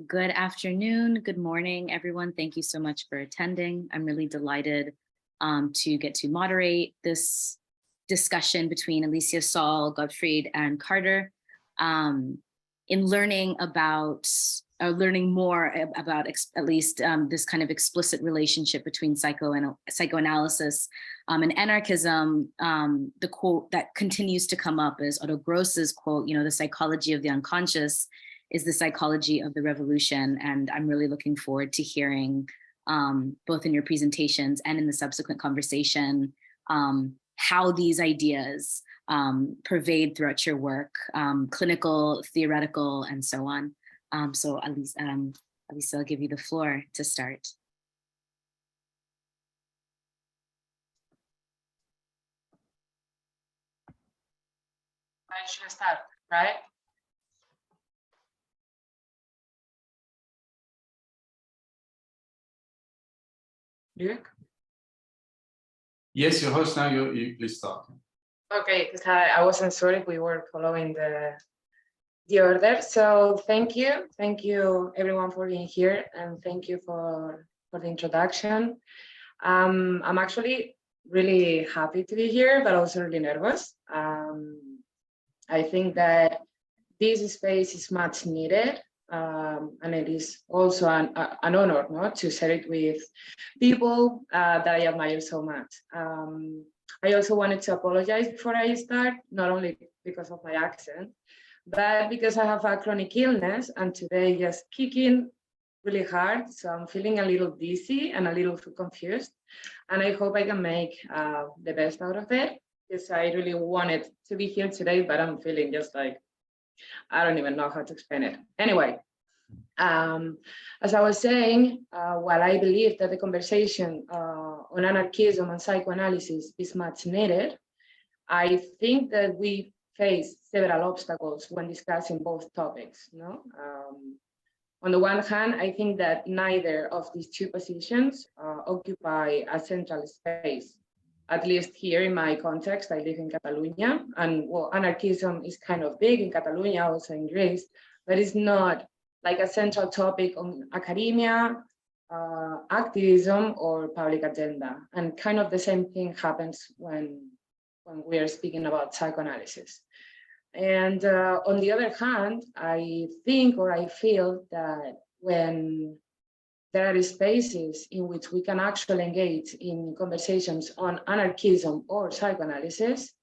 Good afternoon, good morning, everyone. Thank you so much for attending. I'm really delighted to get to moderate this discussion between Alicia, Saul, Gottfried, and Carter in learning about, learning more about at least this kind of explicit relationship between psychoanalysis and anarchism. The quote that continues to come up is Otto Gross's quote, the psychology of the unconscious is the psychology of the revolution. And I'm really looking forward to hearing both in your presentations and in the subsequent conversation, how these ideas pervade throughout your work, clinical, theoretical, and so on. So Alicia, I'll give you the floor to start. I should start, right? Luke? Yes, your host now, you please start. Okay, because I wasn't sure if we were following the order. So thank you everyone for being here, and thank you for the introduction. I'm actually really happy to be here, but also really nervous. I think that this space is much needed. And it is also an honor, no, to share it with people that I admire so much. I also wanted to apologize before I start, not only because of my accent, but because I have a chronic illness and today just kicking really hard. So I'm feeling a little dizzy and a little confused. And I hope I can make the best out of it, because I really wanted to be here today, but I'm feeling just like, I don't even know how to explain it. Anyway, as I was saying, while I believe that the conversation on anarchism and psychoanalysis is much needed, I think that we face several obstacles when discussing both topics. No? On the one hand, I think that neither of these two positions occupy a central space. At least here in my context, I live in Catalonia, and well, anarchism is kind of big in Catalonia, also in Greece, but it's not like a central topic on academia, activism, or public agenda. And kind of the same thing happens when we are speaking about psychoanalysis. And on the other hand, I think, or I feel that when there are spaces in which we can actually engage in conversations on anarchism or psychoanalysis,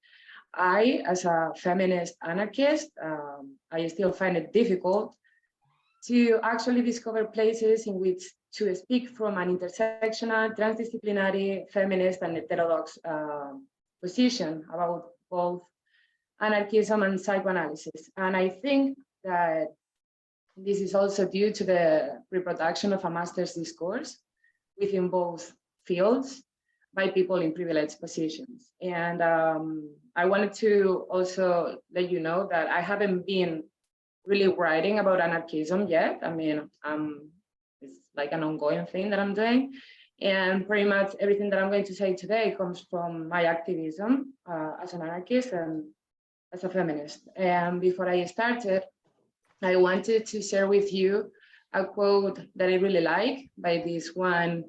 I, as a feminist anarchist, I still find it difficult to actually discover places in which to speak from an intersectional, transdisciplinary, feminist, and heterodox position about both anarchism and psychoanalysis. And I think that this is also due to the reproduction of a master's discourse within both fields by people in privileged positions. And I wanted to also let you know that I haven't been really writing about anarchism yet. I mean, it's like an ongoing thing that I'm doing. And pretty much everything that I'm going to say today comes from my activism as an anarchist and as a feminist. And before I started, I wanted to share with you a quote that I really like by this one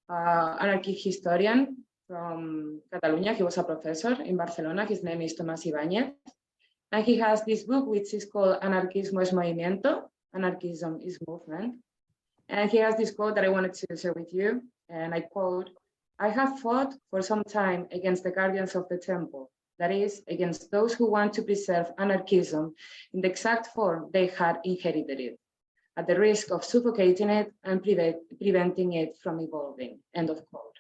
anarchist historian from Catalonia. He was a professor in Barcelona. His name is Tomás Ibáñez. And he has this book, which is called Anarquismo es Movimiento, Anarchism is Movement. And he has this quote that I wanted to share with you. And I quote, "I have fought for some time against the guardians of the temple, that is, against those who want to preserve anarchism in the exact form they had inherited it, at the risk of suffocating it and preventing it from evolving," end of quote.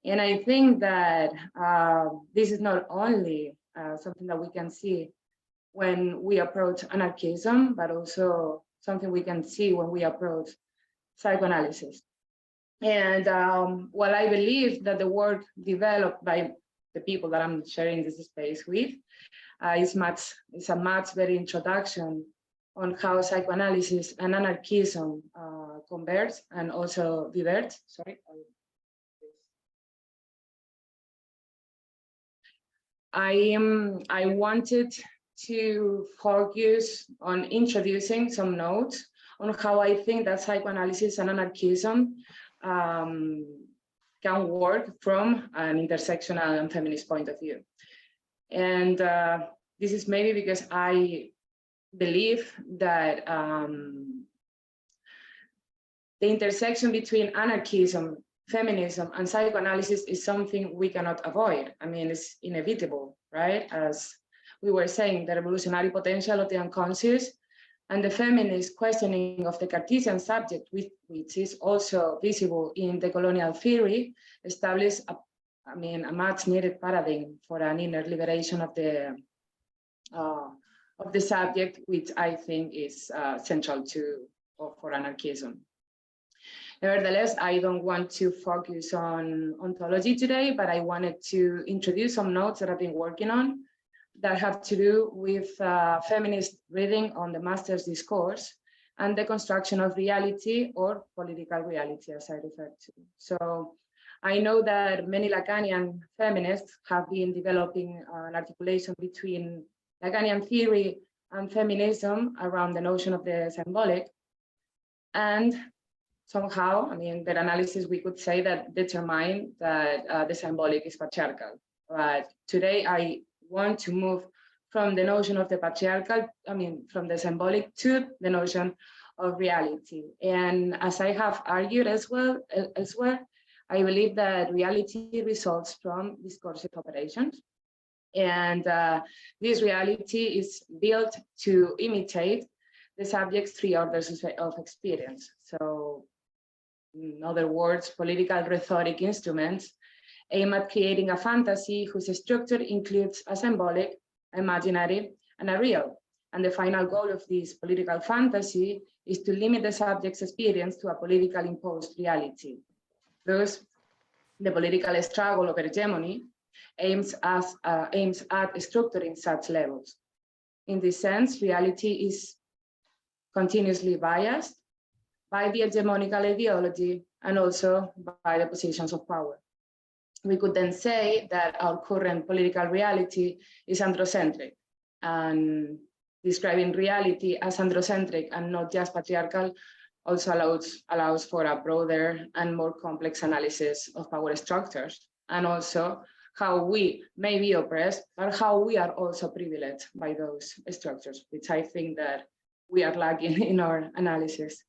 And I think that this is not only something that we can see when we approach anarchism, but also something we can see when we approach psychoanalysis. And while I believe that the work developed by the people that I'm sharing this space with is a much better introduction on how psychoanalysis and anarchism converge and also diverge. Sorry. I wanted to focus on introducing some notes on how I think that psychoanalysis and anarchism can work from an intersectional and feminist point of view. And this is maybe because I believe that the intersection between anarchism, feminism, and psychoanalysis is something we cannot avoid. I mean, it's inevitable, right? As we were saying, the revolutionary potential of the unconscious and the feminist questioning of the Cartesian subject, which is also visible in the colonial theory, establish a much needed paradigm for an inner liberation of the subject, which I think is central for anarchism. Nevertheless, I don't want to focus on ontology today, but I wanted to introduce some notes that I've been working on that have to do with feminist reading on the master's discourse and the construction of reality or political reality, as I referred to. So I know that many Lacanian feminists have been developing an articulation between Lacanian theory and feminism around the notion of the symbolic. And somehow, I mean, their analysis, we could say that determine that the symbolic is patriarchal. But today I want to move from the notion of the patriarchal, from the symbolic to the notion of reality. And as I have argued as well, I believe that reality results from discursive operations. And this reality is built to imitate the subject's three orders of experience. So, in other words, political rhetoric instruments aim at creating a fantasy whose structure includes a symbolic, imaginary, and a real. And the final goal of this political fantasy is to limit the subject's experience to a political imposed reality. Thus, the political struggle over hegemony aims at structuring such levels. In this sense, reality is continuously biased by the hegemonical ideology and also by the positions of power. We could then say that our current political reality is androcentric, and describing reality as androcentric and not just patriarchal also allows for a broader and more complex analysis of power structures, and also how we may be oppressed, but how we are also privileged by those structures, which I think that we are lacking in our analysis.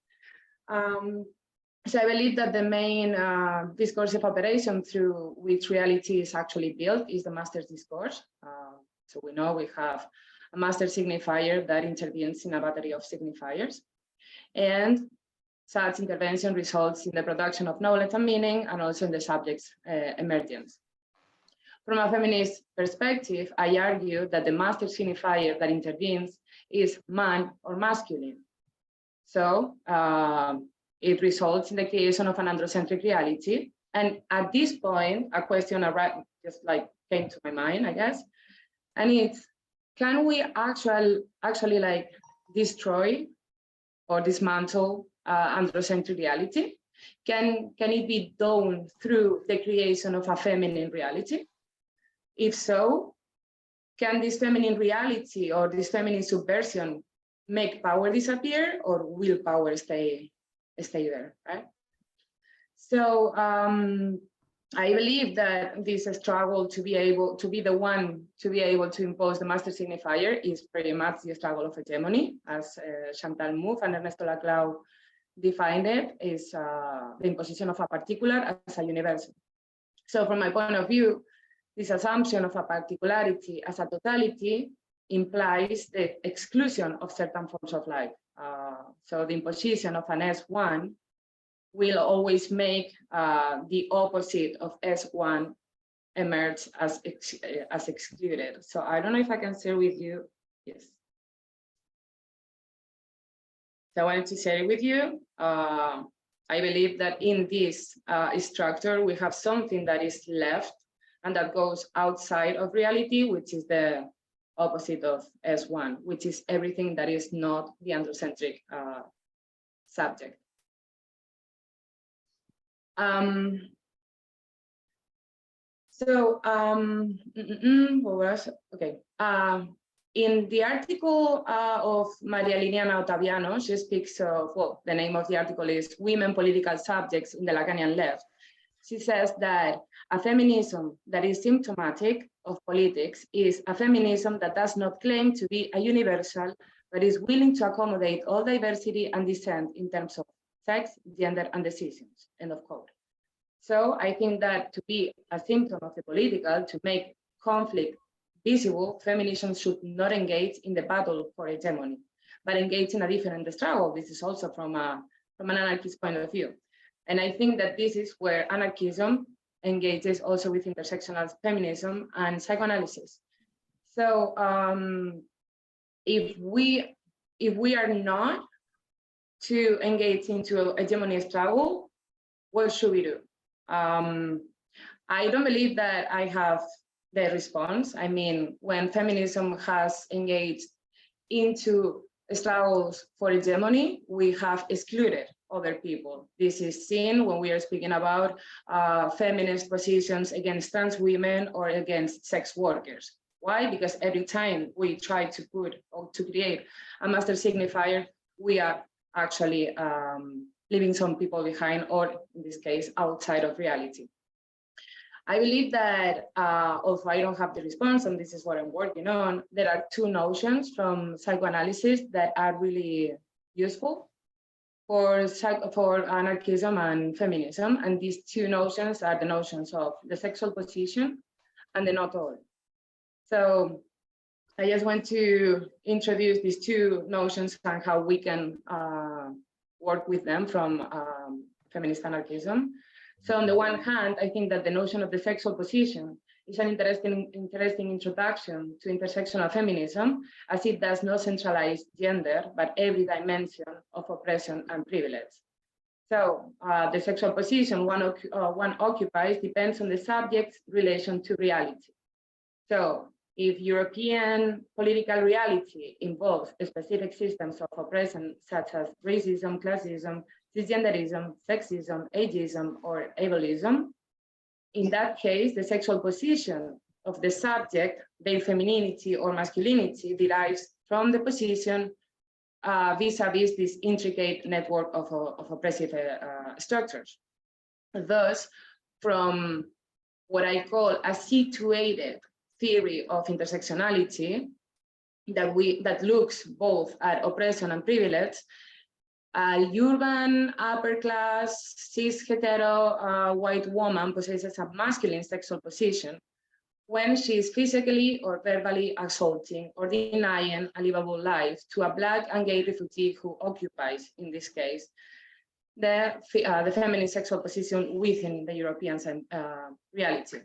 So I believe that the main discursive operation through which reality is actually built is the master's discourse. So we know we have a master signifier that intervenes in a battery of signifiers. And such intervention results in the production of knowledge and meaning, and also in the subject's emergence. From a feminist perspective, I argue that the master signifier that intervenes is man or masculine. So it results in the creation of an androcentric reality. And at this point, a question just like came to my mind, I guess. And it's, can we actually like destroy or dismantle androcentric reality? Can it be done through the creation of a feminine reality? If so, can this feminine reality or this feminine subversion make power disappear, or will power stay there, right? So I believe that this struggle to be able to be the one to be able to impose the master signifier is pretty much the struggle of hegemony, as Chantal Mouffe and Ernesto Laclau defined it, is the imposition of a particular as a universal. So from my point of view, this assumption of a particularity as a totality implies the exclusion of certain forms of life. So the imposition of an S1 will always make the opposite of S1 emerge as excluded. So I don't know if I can share with you. Yes. So I wanted to share it with you. I believe that in this structure, we have something that is left and that goes outside of reality, which is the opposite of S1, which is everything that is not the androcentric subject. What was, okay. in the article of Maria Liliana Ottaviano, she speaks of, well, the name of the article is Women Political Subjects in the Lacanian Left. She says that a feminism that is symptomatic of politics is a feminism that does not claim to be a universal, but is willing to accommodate all diversity and dissent in terms of sex, gender, and decisions, end of quote. So I think that to be a symptom of the political, to make conflict visible, feminism should not engage in the battle for hegemony, but engage in a different struggle. This is also from an anarchist point of view. And I think that this is where anarchism engages also with intersectional feminism and psychoanalysis. So if we are not to engage into a hegemony struggle, what should we do? I don't believe that I have the response. I mean, when feminism has engaged into struggles for hegemony, we have excluded other people. This is seen when we are speaking about feminist positions against trans women or against sex workers. Why? Because every time we try to put or to create a master signifier, we are actually leaving some people behind, or in this case, outside of reality. I believe that, although I don't have the response, and this is what I'm working on, there are two notions from psychoanalysis that are really useful for anarchism and feminism. And these two notions are the notions of the sexual position and the not all. So I just want to introduce these two notions and how we can work with them from feminist anarchism. So on the one hand, I think that the notion of the sexual position is an interesting introduction to intersectional feminism, as it does not centralize gender, but every dimension of oppression and privilege. So the sexual position one occupies depends on the subject's relation to reality. So if European political reality involves specific systems of oppression, such as racism, classism, cisgenderism, sexism, ageism, or ableism, in that case, the sexual position of the subject, their femininity or masculinity, derives from the position vis-a-vis this intricate network of oppressive structures. Thus, from what I call a situated theory of intersectionality that looks both at oppression and privilege, urban, upper class, cis hetero white woman possesses a masculine sexual position when she is physically or verbally assaulting or denying a livable life to a Black and gay refugee who occupies, in this case, the feminine sexual position within the European reality.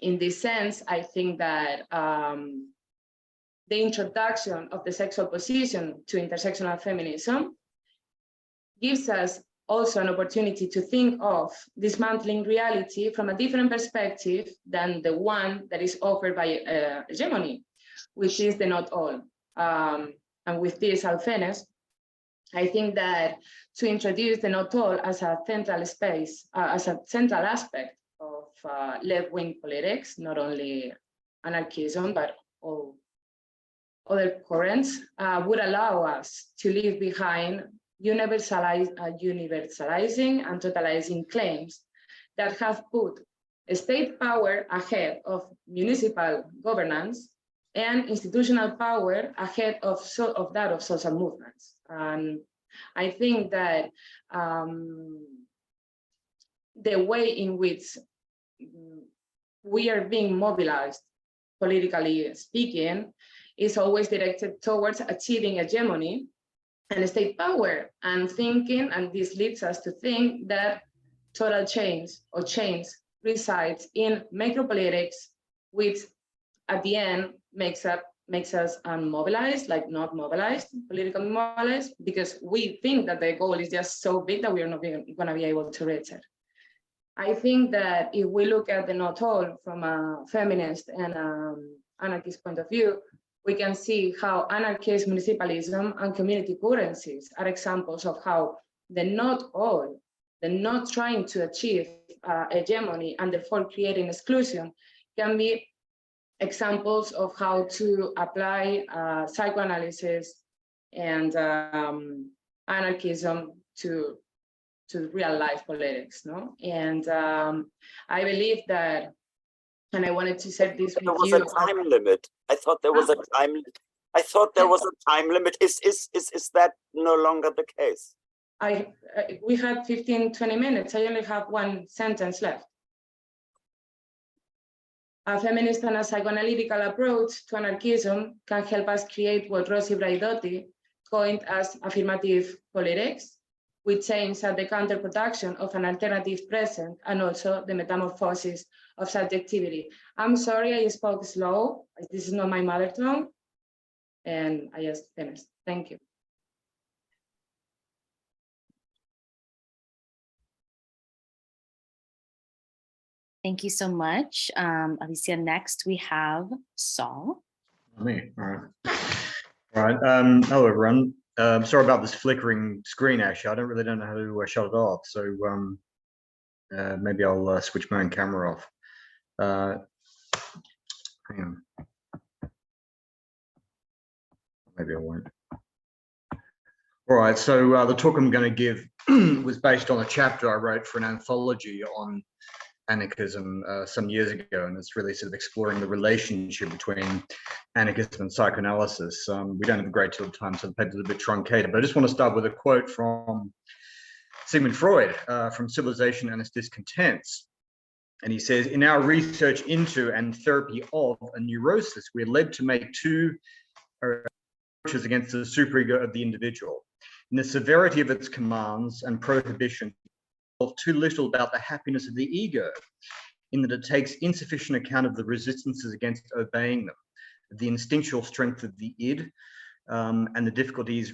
In this sense, I think that the introduction of the sexual position to intersectional feminism gives us also an opportunity to think of dismantling reality from a different perspective than the one that is offered by hegemony, which is the not all. And with this, I'll finish. I think that to introduce the not all as a central space, as a central aspect of left-wing politics, not only anarchism, but all other currents, would allow us to leave behind universalizing and totalizing claims that have put state power ahead of municipal governance and institutional power ahead of that of social movements. And I think that the way in which we are being mobilized, politically speaking, is always directed towards achieving hegemony and state power, and thinking, and this leads us to think that total change or change resides in macropolitics, which at the end makes us unmobilized, like not mobilized, politically mobilized, because we think that the goal is just so big that we are not going to be able to reach it. I think that if we look at the not all from a feminist and anarchist point of view, we can see how anarchist municipalism and community currencies are examples of how the not all, the not trying to achieve hegemony and therefore creating exclusion, can be examples of how to apply psychoanalysis and anarchism to real life politics, no? And I believe that, and I wanted to set this with you. There was a time limit. I thought there was a time. I thought there was a time limit. Is that no longer the case? We had 15, 20 minutes. I only have one sentence left. A feminist and a psychoanalytical approach to anarchism can help us create what Rossi Braidotti coined as affirmative politics, which aims at the counterproduction of an alternative present and also the metamorphosis of subjectivity. I'm sorry I spoke slow. This is not my mother tongue. And I just finished. Thank you. Thank you so much. Alicia, next we have Saul. Me, all right. All right, hello everyone. Sorry about this flickering screen, actually. I don't know how to shut it off. So maybe I'll switch my own camera off. Hang on. Maybe I won't. All right, so the talk I'm going to give was based on a chapter I wrote for an anthology on anarchism some years ago, and it's really sort of exploring the relationship between anarchism and psychoanalysis. We don't have a great deal of time, so the paper's a little bit truncated, but I just want to start with a quote from Sigmund Freud from Civilization and Its Discontents. And he says, in our research into and therapy of a neurosis, we are led to make two approaches against the superego of the individual. In the severity of its commands and prohibitions, too little about the happiness of the ego, in that it takes insufficient account of the resistances against obeying them, the instinctual strength of the id, and the difficulties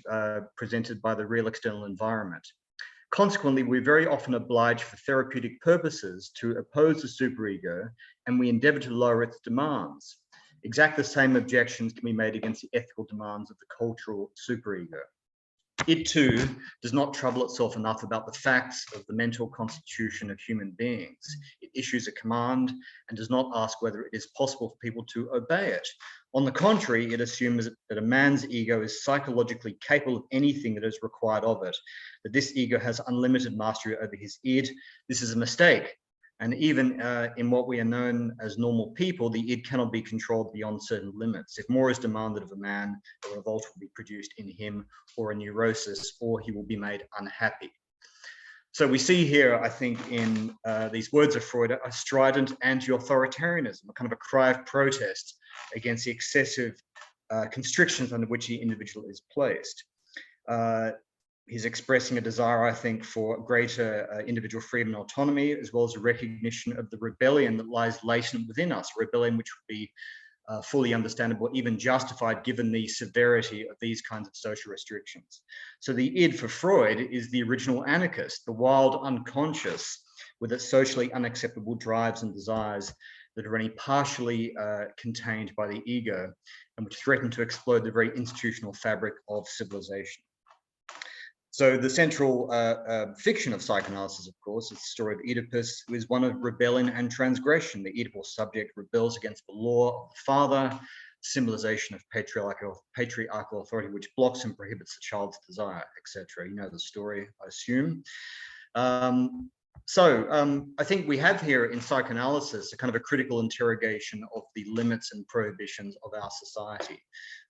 presented by the real external environment. Consequently, we're very often obliged for therapeutic purposes to oppose the superego, and we endeavor to lower its demands. Exactly the same objections can be made against the ethical demands of the cultural superego. It too does not trouble itself enough about the facts of the mental constitution of human beings. It issues a command and does not ask whether it is possible for people to obey it. On the contrary, it assumes that a man's ego is psychologically capable of anything that is required of it, that this ego has unlimited mastery over his id. This is a mistake. And even in what we are known as normal people, the id cannot be controlled beyond certain limits. If more is demanded of a man, a revolt will be produced in him, or a neurosis, or he will be made unhappy. So we see here, I think, in these words of Freud, a strident anti-authoritarianism, a kind of a cry of protest against the excessive constrictions under which the individual is placed. He's expressing a desire, I think, for greater individual freedom and autonomy, as well as a recognition of the rebellion that lies latent within us, a rebellion which would be fully understandable, even justified, given the severity of these kinds of social restrictions. So the id for Freud is the original anarchist, the wild unconscious with its socially unacceptable drives and desires that are only partially contained by the ego and which threaten to explode the very institutional fabric of civilization. So the central fiction of psychoanalysis, of course, is the story of Oedipus, who is one of rebellion and transgression. The Oedipal subject rebels against the law of the father, symbolization of patriarchal authority, which blocks and prohibits the child's desire, etc. You know the story, I assume. I think we have here in psychoanalysis a kind of a critical interrogation of the limits and prohibitions of our society.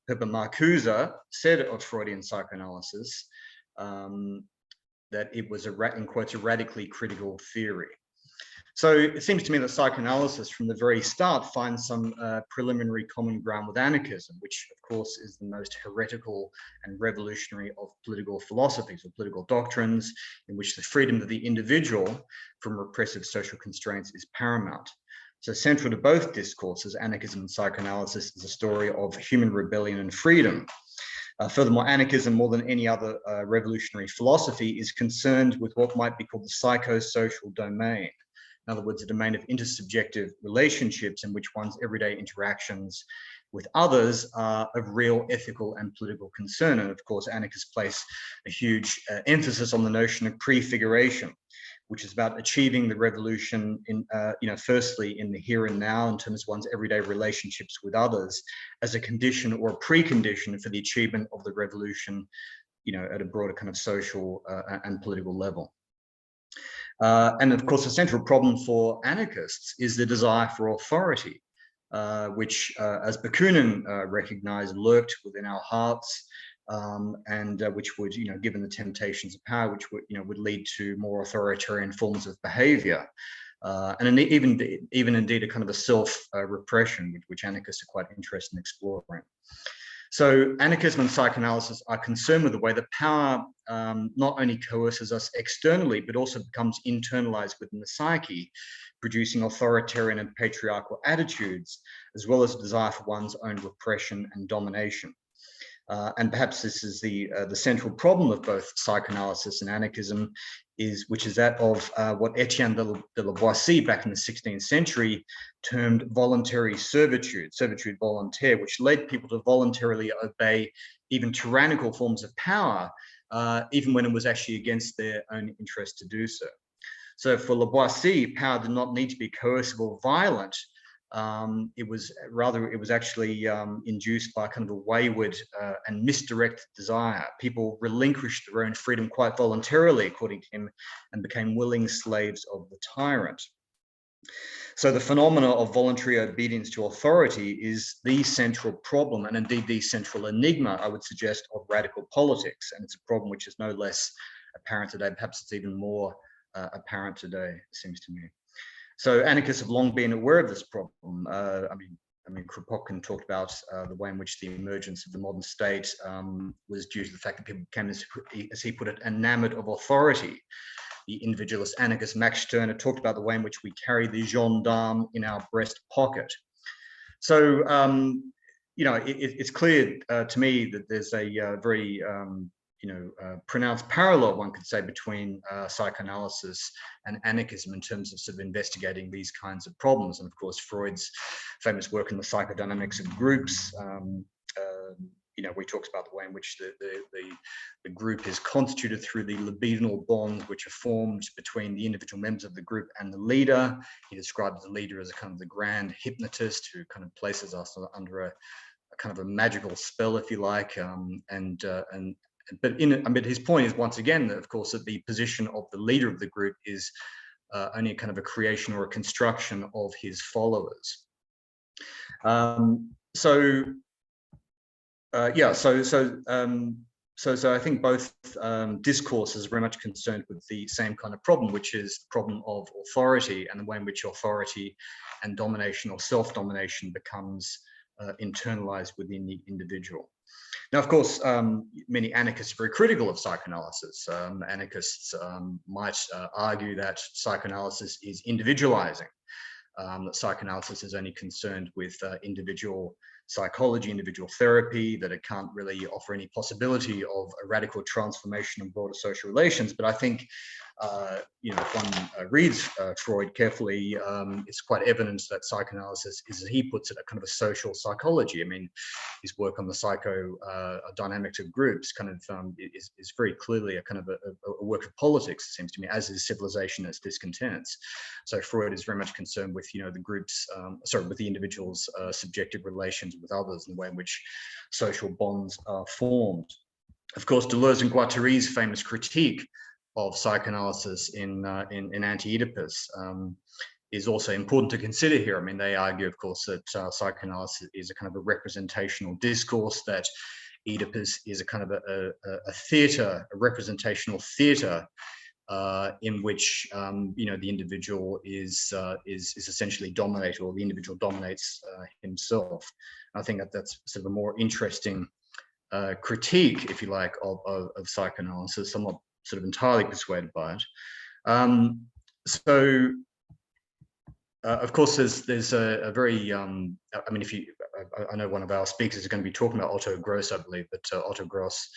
Herbert Marcuse said of Freudian psychoanalysis that it was, in quotes, a radically critical theory. So it seems to me that psychoanalysis from the very start finds some preliminary common ground with anarchism, which of course is the most heretical and revolutionary of political philosophies or political doctrines, in which the freedom of the individual from repressive social constraints is paramount. So central to both discourses, anarchism and psychoanalysis, is a story of human rebellion and freedom. Furthermore, anarchism, more than any other revolutionary philosophy, is concerned with what might be called the psychosocial domain. In other words, a domain of intersubjective relationships in which one's everyday interactions with others are of real ethical and political concern. And of course, anarchists place a huge emphasis on the notion of prefiguration, which is about achieving the revolution in, firstly in the here and now in terms of one's everyday relationships with others as a condition or a precondition for the achievement of the revolution, at a broader kind of social and political level. And of course, the central problem for anarchists is the desire for authority, which, as Bakunin recognized, lurked within our hearts, and which would, given the temptations of power, which would lead to more authoritarian forms of behavior, and even indeed a kind of a self-repression, which anarchists are quite interested in exploring. So anarchism and psychoanalysis are concerned with the way that power not only coerces us externally, but also becomes internalized within the psyche, producing authoritarian and patriarchal attitudes, as well as a desire for one's own repression and domination. And perhaps this is the central problem of both psychoanalysis and anarchism, which is that of what Etienne de Lavoisier back in the 16th century termed voluntary servitude volontaire, which led people to voluntarily obey even tyrannical forms of power, even when it was actually against their own interest to do so. So for Lavoisier, power did not need to be coercive or violent. It was actually induced by kind of a wayward and misdirected desire. People relinquished their own freedom quite voluntarily, according to him, and became willing slaves of the tyrant. So the phenomena of voluntary obedience to authority is the central problem, and indeed the central enigma, I would suggest, of radical politics. And it's a problem which is no less apparent today. Perhaps it's even more apparent today, it seems to me. So anarchists have long been aware of this problem. I mean, Kropotkin talked about the way in which the emergence of the modern state was due to the fact that people became, as he put it, enamored of authority. The individualist anarchist Max Stirner talked about the way in which we carry the gendarme in our breast pocket. So, it's clear to me that there's a very pronounced parallel, one could say, between psychoanalysis and anarchism in terms of sort of investigating these kinds of problems. And of course, Freud's famous work in the psychodynamics of groups, where he talks about the way in which the group is constituted through the libidinal bonds which are formed between the individual members of the group and the leader. He describes the leader as a kind of the grand hypnotist who kind of places us under a kind of a magical spell, if you like, but his point is, once again, that of course that the position of the leader of the group is only a kind of a creation or a construction of his followers. So I think both discourses are very much concerned with the same kind of problem, which is the problem of authority and the way in which authority and domination or self-domination becomes internalized within the individual. Now, of course, many anarchists are very critical of psychoanalysis. Anarchists might argue that psychoanalysis is individualizing, that psychoanalysis is only concerned with individual psychology, individual therapy, that it can't really offer any possibility of a radical transformation of broader social relations. But I think, if one reads Freud carefully, it's quite evident that psychoanalysis is, as he puts it, a kind of a social psychology. I mean, his work on the psychodynamics of groups kind of is very clearly a kind of a work of politics, it seems to me, as is civilization as discontents. So Freud is very much concerned with, the groups, with the individual's subjective relations with others and the way in which social bonds are formed. Of course, Deleuze and Guattari's famous critique of psychoanalysis in Anti-Oedipus is also important to consider here. I mean, they argue, of course, that psychoanalysis is a kind of a representational discourse, that Oedipus is a kind of a theatre, a representational theatre in which the individual is essentially dominated, or the individual dominates himself. I think that's sort of a more interesting critique, if you like, of psychoanalysis. I'm not sort of entirely persuaded by it. Of course, there's a very, I know one of our speakers is going to be talking about Otto Gross, I believe, but Otto Gross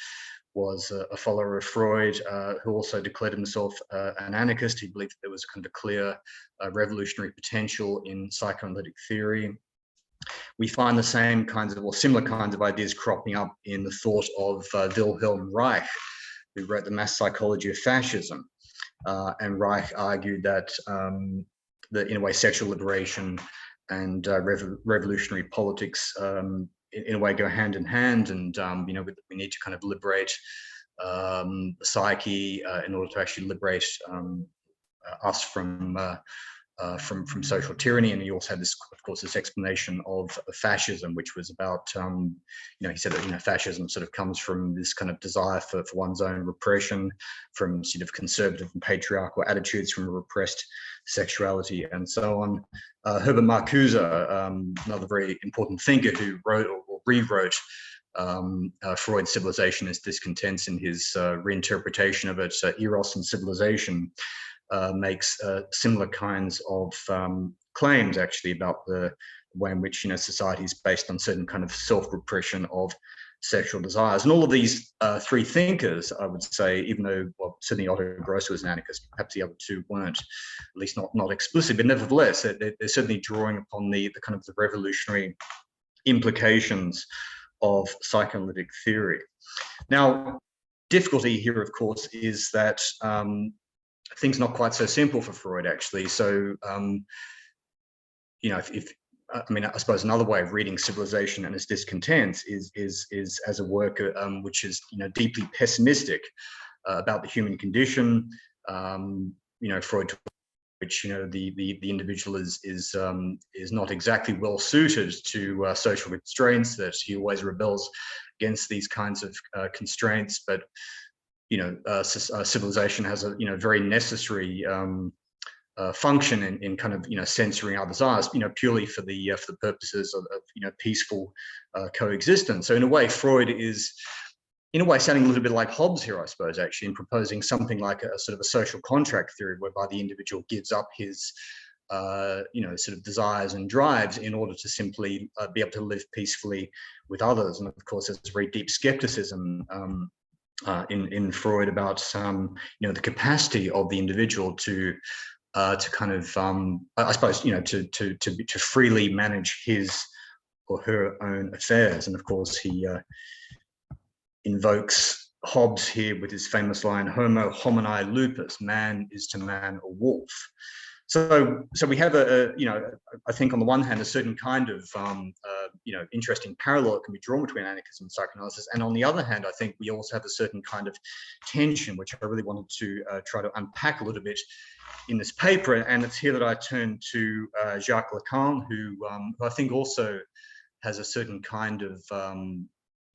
was a follower of Freud, who also declared himself an anarchist. He believed that there was kind of a clear revolutionary potential in psychoanalytic theory. We find the same kinds of, or similar kinds of ideas cropping up in the thought of Wilhelm Reich, who wrote The Mass Psychology of Fascism. and Reich argued that in a way sexual liberation and revolutionary politics in a way go hand in hand, and we need to kind of liberate the psyche in order to actually liberate us from social tyranny. And he also had this, of course, this explanation of fascism, which was about, he said that fascism sort of comes from this kind of desire for one's own repression, from sort of conservative and patriarchal attitudes, from a repressed sexuality, and so on. Herbert Marcuse, another very important thinker who wrote or rewrote Freud's Civilization as Discontents in his reinterpretation of it, Eros and Civilization, makes similar kinds of claims actually about the way in which society is based on certain kind of self-repression of sexual desires. And all of these three thinkers, I would say, even though, well, certainly Otto Gross was an anarchist, perhaps the other two weren't, at least not explicitly, but nevertheless, they're certainly drawing upon the kind of the revolutionary implications of psychoanalytic theory. Now, difficulty here, of course, is that things not quite so simple for Freud, actually. So, I suppose another way of reading Civilization and its discontents is as a work which is deeply pessimistic about the human condition. Freud, which the individual is not exactly well suited to social constraints, that he always rebels against these kinds of constraints, but civilization has a very necessary function in kind of censoring our desires, purely for the purposes of peaceful coexistence. So in a way, Freud is sounding a little bit like Hobbes here, I suppose, actually, in proposing something like a sort of a social contract theory, whereby the individual gives up his sort of desires and drives in order to simply be able to live peacefully with others. And of course, there's very deep skepticism in Freud about the capacity of the individual to kind of I suppose to freely manage his or her own affairs. And of course he invokes Hobbes here with his famous line, "Homo homini lupus," man is to man a wolf. So we have I think on the one hand a certain kind of interesting parallel that can be drawn between anarchism and psychoanalysis, and on the other hand I think we also have a certain kind of tension which I really wanted to try to unpack a little bit in this paper. And it's here that I turn to Jacques Lacan, who I think also has a certain kind of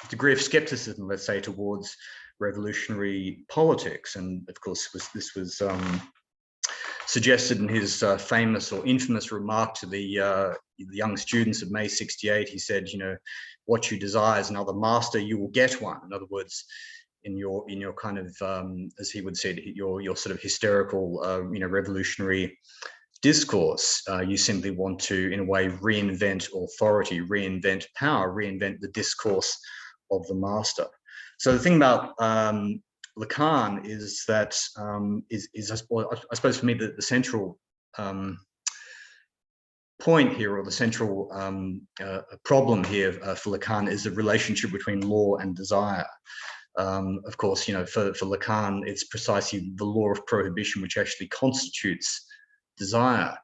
degree of skepticism, let's say, towards revolutionary politics. And of course this was suggested in his famous or infamous remark to the young students of May '68. He said, what you desire is another master, you will get one. In other words, in your kind of, as he would say, your sort of hysterical, revolutionary discourse, you simply want to, in a way, reinvent authority, reinvent power, reinvent the discourse of the master. So the thing about Lacan is that I suppose for me the central point here, or the central problem here for Lacan, is the relationship between law and desire. Of course, for Lacan, it's precisely the law of prohibition which actually constitutes desire.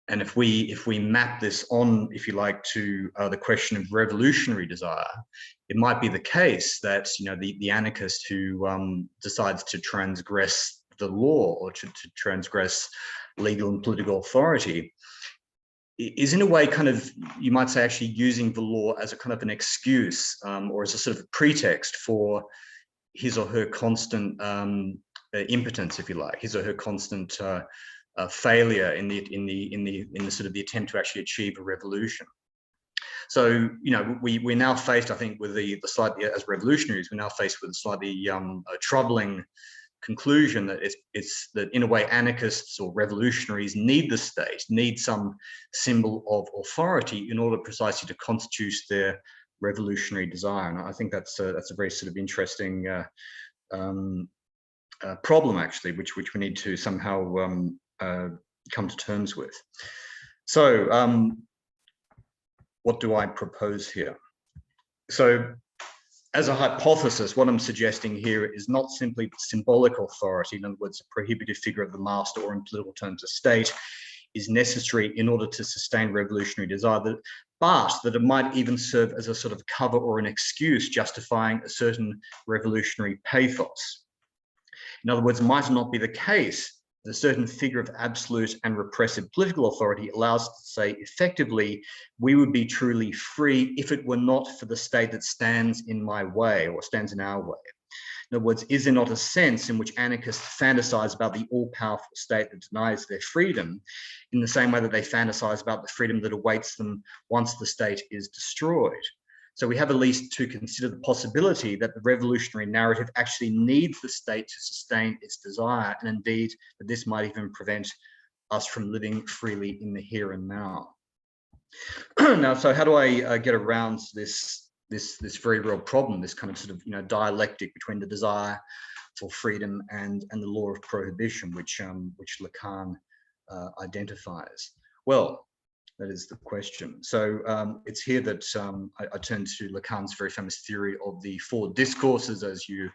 And if we map this on, if you like, to the question of revolutionary desire, it might be the case that the anarchist who decides to transgress the law, or to transgress legal and political authority, is in a way kind of, you might say, actually using the law as a kind of an excuse, or as a sort of pretext for his or her constant impotence, if you like, his or her constant failure in the sort of the attempt to actually achieve a revolution. So we're now faced, I think, with the slightly, as revolutionaries, we're now faced with a slightly troubling conclusion that it's that in a way anarchists or revolutionaries need the state, need some symbol of authority in order precisely to constitute their revolutionary desire. And I think that's a very sort of interesting problem, actually, which we need to somehow come to terms with. So what do I propose here? So as a hypothesis, what I'm suggesting here is not simply symbolic authority, in other words, a prohibitive figure of the master, or in political terms, a state, is necessary in order to sustain revolutionary desire, but that it might even serve as a sort of cover or an excuse justifying a certain revolutionary pathos. In other words, it might not be the case that a certain figure of absolute and repressive political authority allows us to say effectively, we would be truly free if it were not for the state that stands in my way or stands in our way. In other words, is there not a sense in which anarchists fantasize about the all-powerful state that denies their freedom in the same way that they fantasize about the freedom that awaits them once the state is destroyed? So we have at least to consider the possibility that the revolutionary narrative actually needs the state to sustain its desire, and indeed that this might even prevent us from living freely in the here and now. Now, so how do I get around this very real problem, this kind of sort of dialectic between the desire for freedom and the law of prohibition, which Lacan identifies? Well, that is the question. So it's here that I turn to Lacan's very famous theory of the four discourses. As you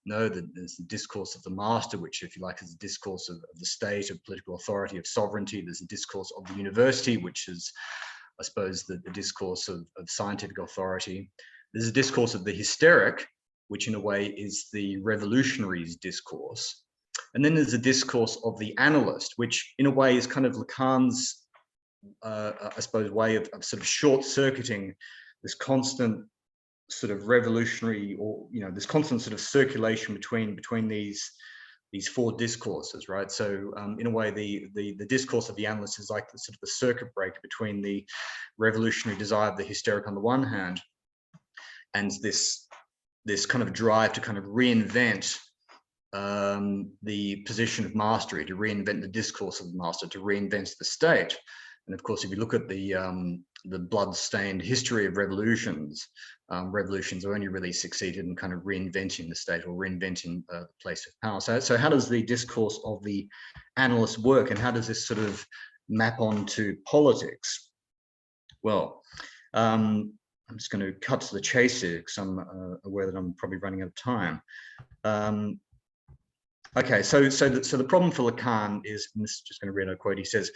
know, there's the discourse of the master, which, if you like, is a discourse of the state, of political authority, of sovereignty. There's a discourse of the university, which is, I suppose, the discourse of scientific authority. There's a discourse of the hysteric, which in a way is the revolutionary's discourse. And then there's a discourse of the analyst, which in a way is kind of Lacan's I suppose, way of sort of short-circuiting this constant sort of revolutionary, or this constant sort of circulation between these four discourses, right? So in a way, the discourse of the analyst is like the sort of the circuit breaker between the revolutionary desire of the hysteric on the one hand, and this kind of drive to kind of reinvent the position of mastery, to reinvent the discourse of the master, to reinvent the state. And of course, if you look at the blood-stained history of revolutions, revolutions only really succeeded in kind of reinventing the state or reinventing the place of power. So how does the discourse of the analyst work, and how does this sort of map onto politics? Well, I'm just going to cut to the chase here because I'm aware that I'm probably running out of time. Okay, so the problem for Lacan is, and this is just going to read a quote. He says,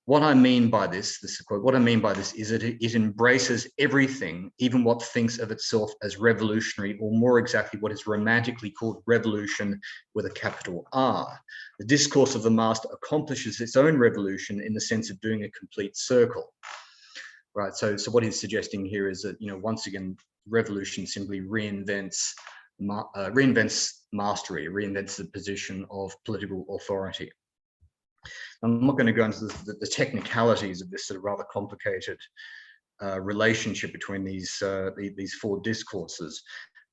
what I mean by this is a quote, what I mean by this is that it embraces everything, even what thinks of itself as revolutionary, or more exactly what is romantically called revolution with a capital R. The discourse of the master accomplishes its own revolution in the sense of doing a complete circle. Right, so what he's suggesting here is that, once again, revolution simply reinvents mastery, reinvents the position of political authority. I'm not going to go into the technicalities of this sort of rather complicated relationship between these four discourses,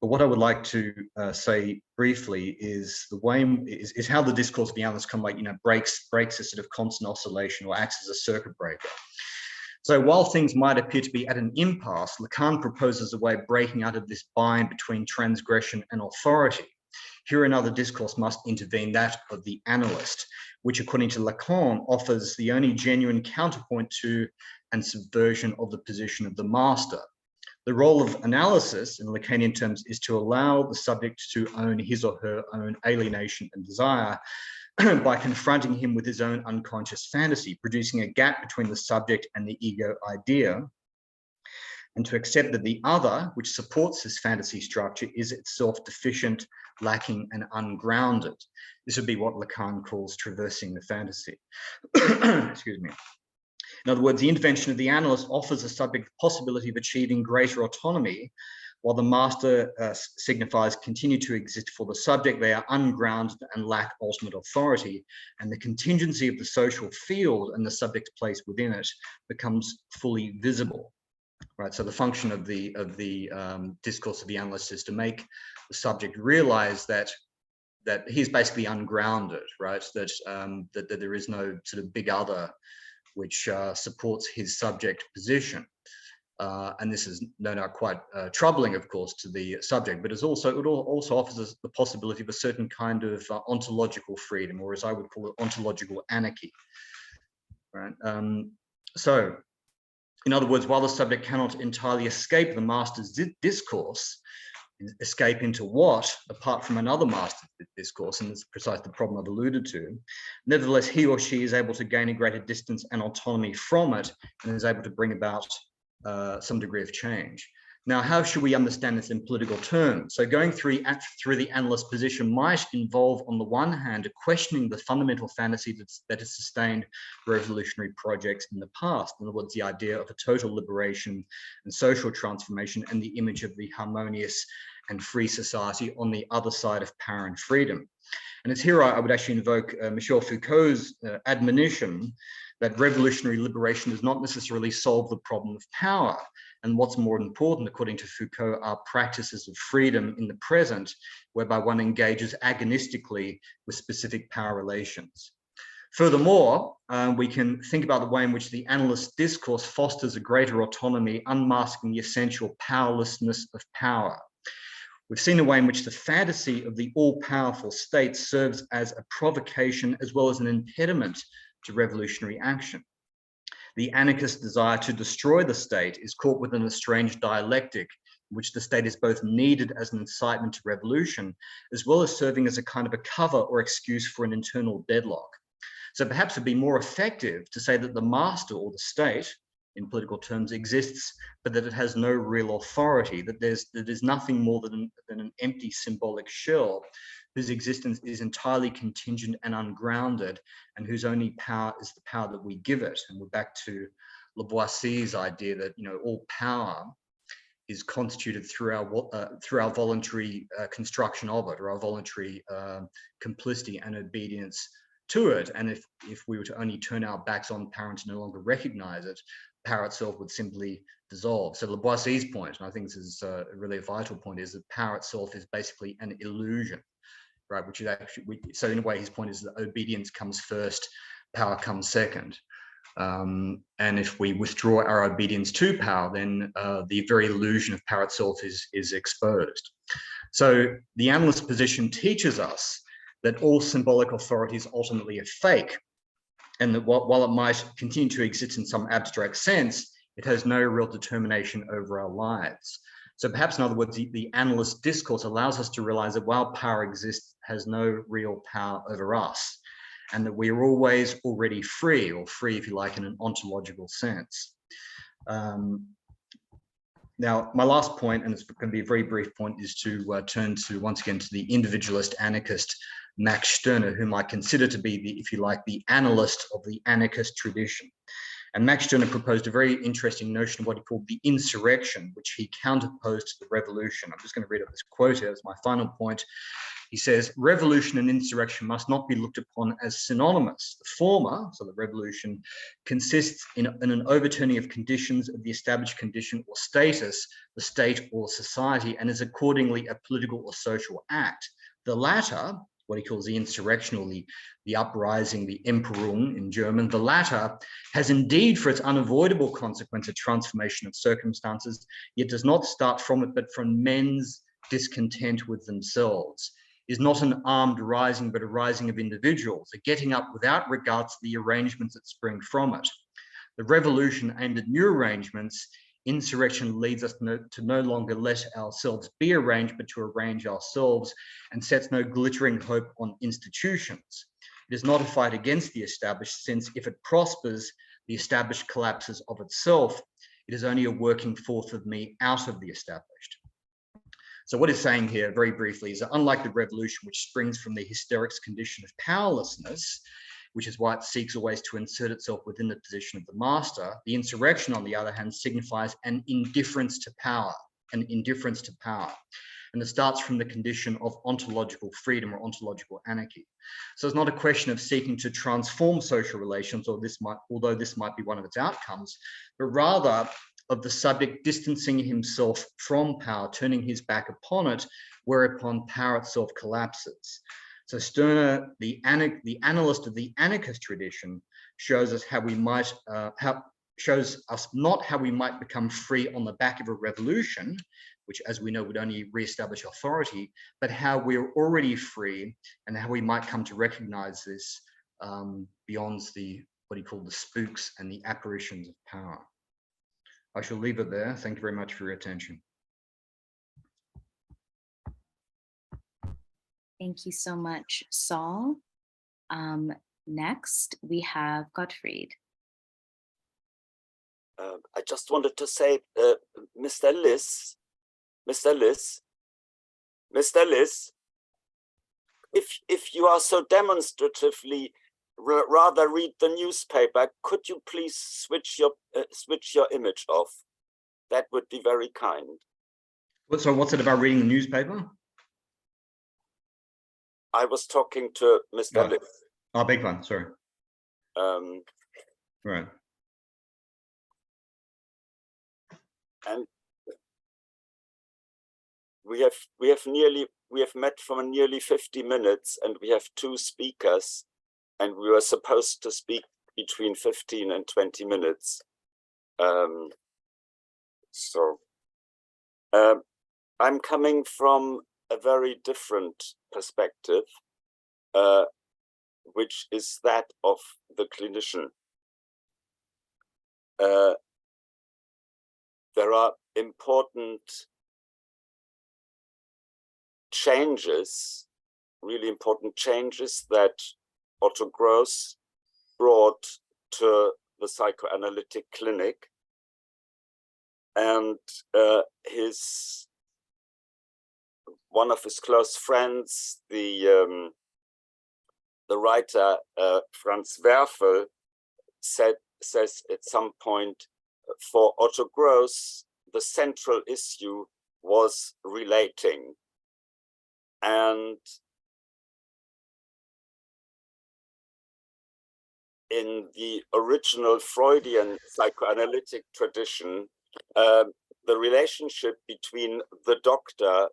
but what I would like to say briefly is the way is how the discourse of the analyst kind of like breaks a sort of constant oscillation, or acts as a circuit breaker. So while things might appear to be at an impasse, Lacan proposes a way of breaking out of this bind between transgression and authority. Here another discourse must intervene, that of the analyst, which according to Lacan offers the only genuine counterpoint to and subversion of the position of the master. The role of analysis in Lacanian terms is to allow the subject to own his or her own alienation and desire by confronting him with his own unconscious fantasy, producing a gap between the subject and the ego idea, and to accept that the other, which supports this fantasy structure, is itself deficient, lacking, and ungrounded. This would be what Lacan calls traversing the fantasy. Excuse me. In other words, the intervention of the analyst offers the subject the possibility of achieving greater autonomy, while the master signifies continue to exist for the subject. They are ungrounded and lack ultimate authority, and the contingency of the social field and the subject's place within it becomes fully visible. Right, so the function of the discourse of the analyst is to make the subject realize that he's basically ungrounded, right? That there is no sort of big other which supports his subject position. And this is no doubt quite troubling, of course, to the subject, but it also offers us the possibility of a certain kind of ontological freedom, or as I would call it, ontological anarchy. Right. So In other words, while the subject cannot entirely escape the master's discourse, escape into what, apart from another master's discourse, and it's precisely the problem I've alluded to, nevertheless, he or she is able to gain a greater distance and autonomy from it, and is able to bring about some degree of change. Now, how should we understand this in political terms? So going through the analyst position might involve, on the one hand, questioning the fundamental fantasy that has sustained revolutionary projects in the past. In other words, the idea of a total liberation and social transformation, and the image of the harmonious and free society on the other side of power and freedom. And it's here I would actually invoke Michel Foucault's admonition that revolutionary liberation does not necessarily solve the problem of power. And what's more important, according to Foucault, are practices of freedom in the present, whereby one engages agonistically with specific power relations. Furthermore, we can think about the way in which the analyst discourse fosters a greater autonomy, unmasking the essential powerlessness of power. We've seen a way in which the fantasy of the all-powerful state serves as a provocation as well as an impediment to revolutionary action. The anarchist desire to destroy the state is caught within a strange dialectic in which the state is both needed as an incitement to revolution, as well as serving as a kind of a cover or excuse for an internal deadlock. So perhaps it'd be more effective to say that the master or the state, in political terms, exists, but that it has no real authority, that there's nothing more than an empty symbolic shell whose existence is entirely contingent and ungrounded, and whose only power is the power that we give it. And we're back to Lavoisier's idea that, you know, all power is constituted through our voluntary construction of it, or our voluntary complicity and obedience to it. And if we were to only turn our backs on power and to no longer recognize it, power itself would simply dissolve. So Lavoisier's point, and I think this is really a vital point, is that power itself is basically an illusion, right? Which is actually, so in a way, his point is that obedience comes first, power comes second. And if we withdraw our obedience to power, then the very illusion of power itself is exposed. So the analyst position teaches us that all symbolic authority is ultimately a fake, and that while it might continue to exist in some abstract sense, it has no real determination over our lives. So perhaps, in other words, the analyst discourse allows us to realize that while power exists, it has no real power over us, and that we are always already free, or free, if you like, in an ontological sense. Now, my last point, and it's going to be a very brief point, is to turn to, once again, to the individualist anarchist Max Stirner, whom I consider to be, if you like, the analyst of the anarchist tradition. And Max Stirner proposed a very interesting notion of what he called the insurrection, which he counterposed to the revolution. I'm just going to read out this quote here as my final point. He says, revolution and insurrection must not be looked upon as synonymous. The former, so the revolution, consists in an overturning of conditions of the established condition or status, the state or society, and is accordingly a political or social act. The latter, what he calls the insurrection, or the uprising, the Emperung in German, the latter has indeed for its unavoidable consequence a transformation of circumstances, yet does not start from it, but from men's discontent with themselves, is not an armed rising, but a rising of individuals, a getting up without regard to the arrangements that spring from it. The revolution aimed at new arrangements. Insurrection leads us to no longer let ourselves be arranged, but to arrange ourselves, and sets no glittering hope on institutions. It is not a fight against the established, since if it prospers, the established collapses of itself. It is only a working forth of me out of the established. So what he's saying here, very briefly, is that unlike the revolution, which springs from the hysterics condition of powerlessness, which is why it seeks always to insert itself within the position of the master, the insurrection, on the other hand, signifies an indifference to power, And it starts from the condition of ontological freedom or ontological anarchy. So it's not a question of seeking to transform social relations, although this might be one of its outcomes, but rather of the subject distancing himself from power, turning his back upon it, whereupon power itself collapses. So Stirner, the analyst of the anarchist tradition, shows us how we might shows us not how we might become free on the back of a revolution, which, as we know, would only re-establish authority, but how we're already free and how we might come to recognize this beyond what he called the spooks and the apparitions of power. I shall leave it there. Thank you very much for your attention. Thank you so much, Saul. Next, we have Gottfried. I just wanted to say, Mr. Liss, if you are so demonstratively rather read the newspaper, could you please switch your image off? That would be very kind. So what's it about reading the newspaper? I was talking to Mr. Liss. Oh, big one, sorry. Right. And we have met for nearly 50 minutes, and we have 2 speakers, and we were supposed to speak between 15 and 20 minutes. I'm coming from a very different perspective, which is that of the clinician. There are important changes, really important changes that Otto Gross brought to the psychoanalytic clinic, and one of his close friends, the writer Franz Werfel, says at some point, for Otto Gross, the central issue was relating. And in the original Freudian psychoanalytic tradition, the relationship between the doctor,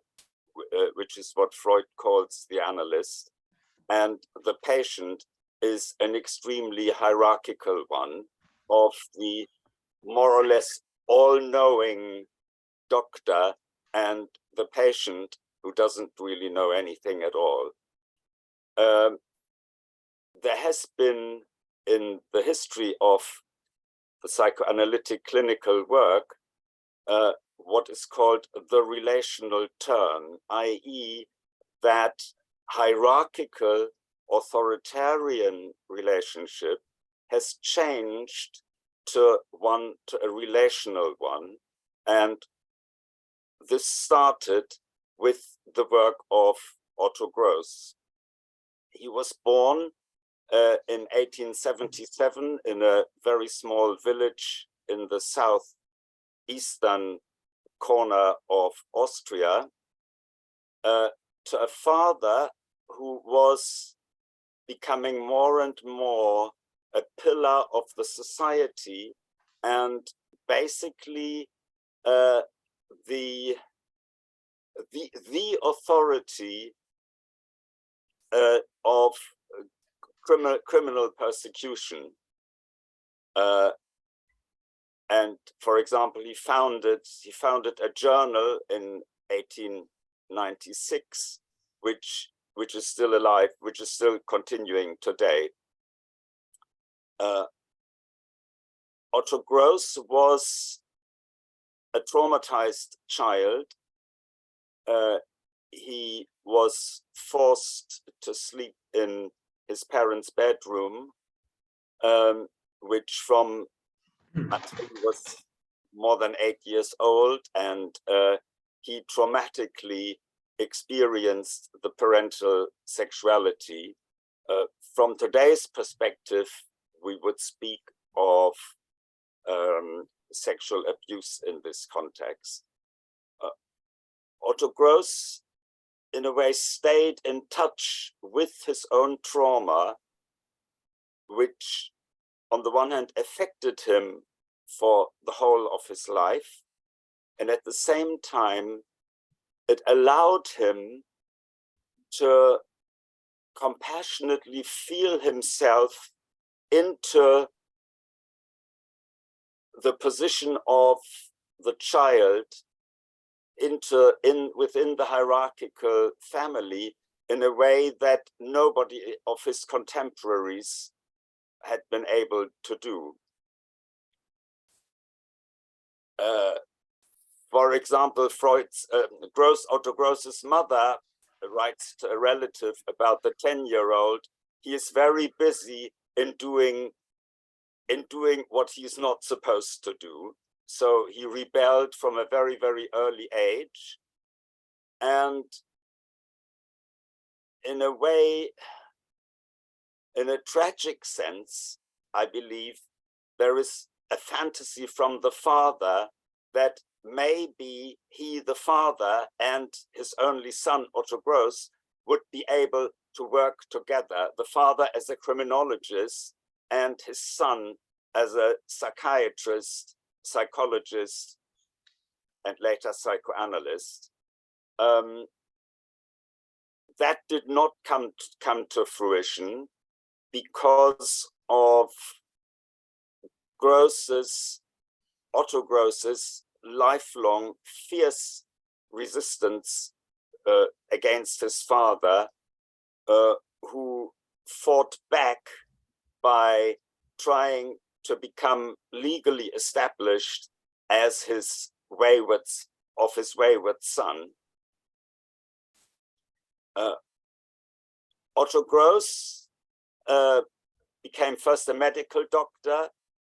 which is what Freud calls the analyst, and the patient is an extremely hierarchical one of the more or less all-knowing doctor and the patient who doesn't really know anything at all. There has been in the history of the psychoanalytic clinical work what is called the relational turn, i.e. that hierarchical authoritarian relationship has changed to a relational one. And this started with the work of Otto Gross. He was born in 1877 in a very small village in the southeastern corner of Austria, to a father who was becoming more and more a pillar of the society, and basically the authority of criminal persecution. And for example, he founded a journal in 1896, which is still alive, which is still continuing today. Otto Gross was a traumatized child. He was forced to sleep in his parents' bedroom, which from until he was more than 8 years old, and he traumatically experienced the parental sexuality. From today's perspective, we would speak of sexual abuse in this context. Otto Gross, in a way, stayed in touch with his own trauma, which on the one hand affected him for the whole of his life, and at the same time, it allowed him to compassionately feel himself into the position of the child, within the hierarchical family, in a way that nobody of his contemporaries had been able to do. For example, Otto Gross's mother writes to a relative about the 10-year-old. He is very busy in doing what he's not supposed to do. So he rebelled from a very, very early age. And in a way, in a tragic sense, I believe there is a fantasy from the father that maybe he, the father, and his only son, Otto Gross, would be able to work together. The father as a criminologist and his son as a psychiatrist, psychologist, and later psychoanalyst. That did not come to fruition because of Otto Gross's lifelong fierce resistance against his father, who fought back by trying to become legally established as his wayward son. Otto Gross became first a medical doctor,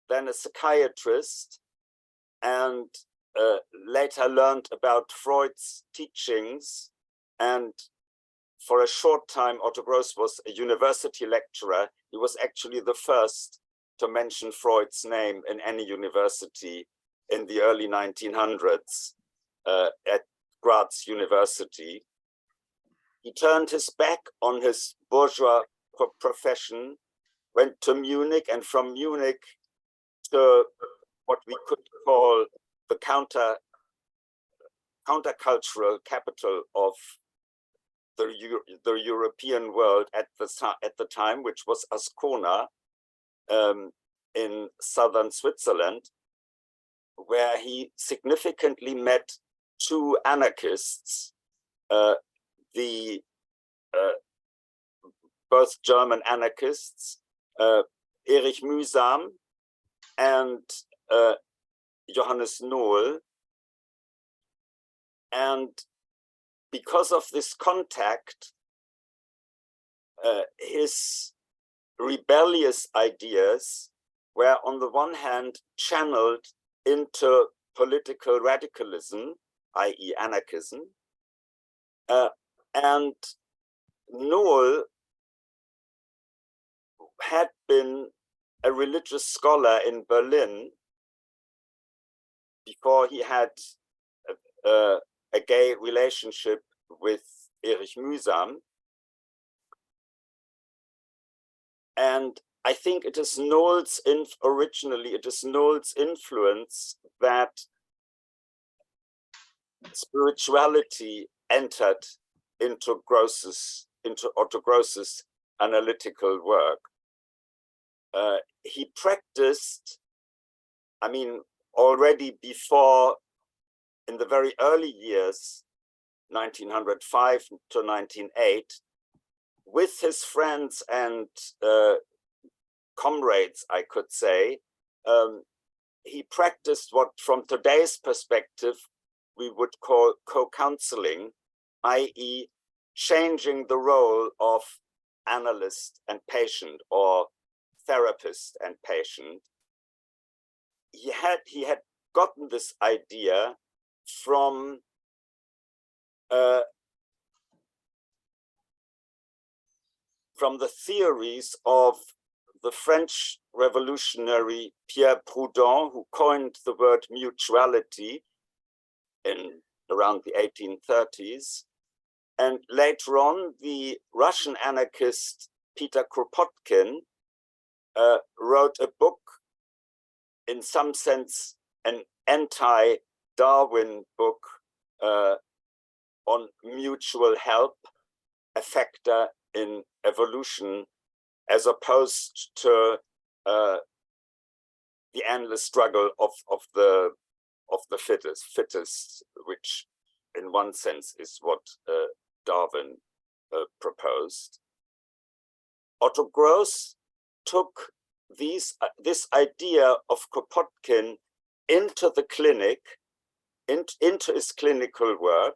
then a psychiatrist, and later learned about Freud's teachings. And for a short time, Otto Gross was a university lecturer. He was actually the first to mention Freud's name in any university in the early 1900s at Graz University. He turned his back on his bourgeois profession, went to Munich, and from Munich to what we could call the countercultural capital of the European world at the time, which was Ascona in southern Switzerland, where he significantly met two anarchists, both German anarchists, Erich Mühsam and Johannes Nohl. And because of this contact, his rebellious ideas were on the one hand channeled into political radicalism, i.e. anarchism, and Nohl had been a religious scholar in Berlin before he had a gay relationship with Erich Mühsam. And I think it is originally it is Nohl's influence that spirituality entered into Otto Gross's analytical work. He practiced, already before, in the very early years, 1905 to 1908, with his friends and comrades, I could say, he practiced what from today's perspective we would call co-counseling, i.e. changing the role of analyst and patient, or therapist and patient. He had gotten this idea from the theories of the French revolutionary Pierre Proudhon, who coined the word mutuality in around the 1830s. And later on, the Russian anarchist Peter Kropotkin wrote a book, in some sense, an anti-Darwin book on mutual help, a factor in evolution, as opposed to the endless struggle of the fittest, which in one sense is what Darwin proposed. Otto Gross took this idea of Kropotkin into the clinic, into his clinical work,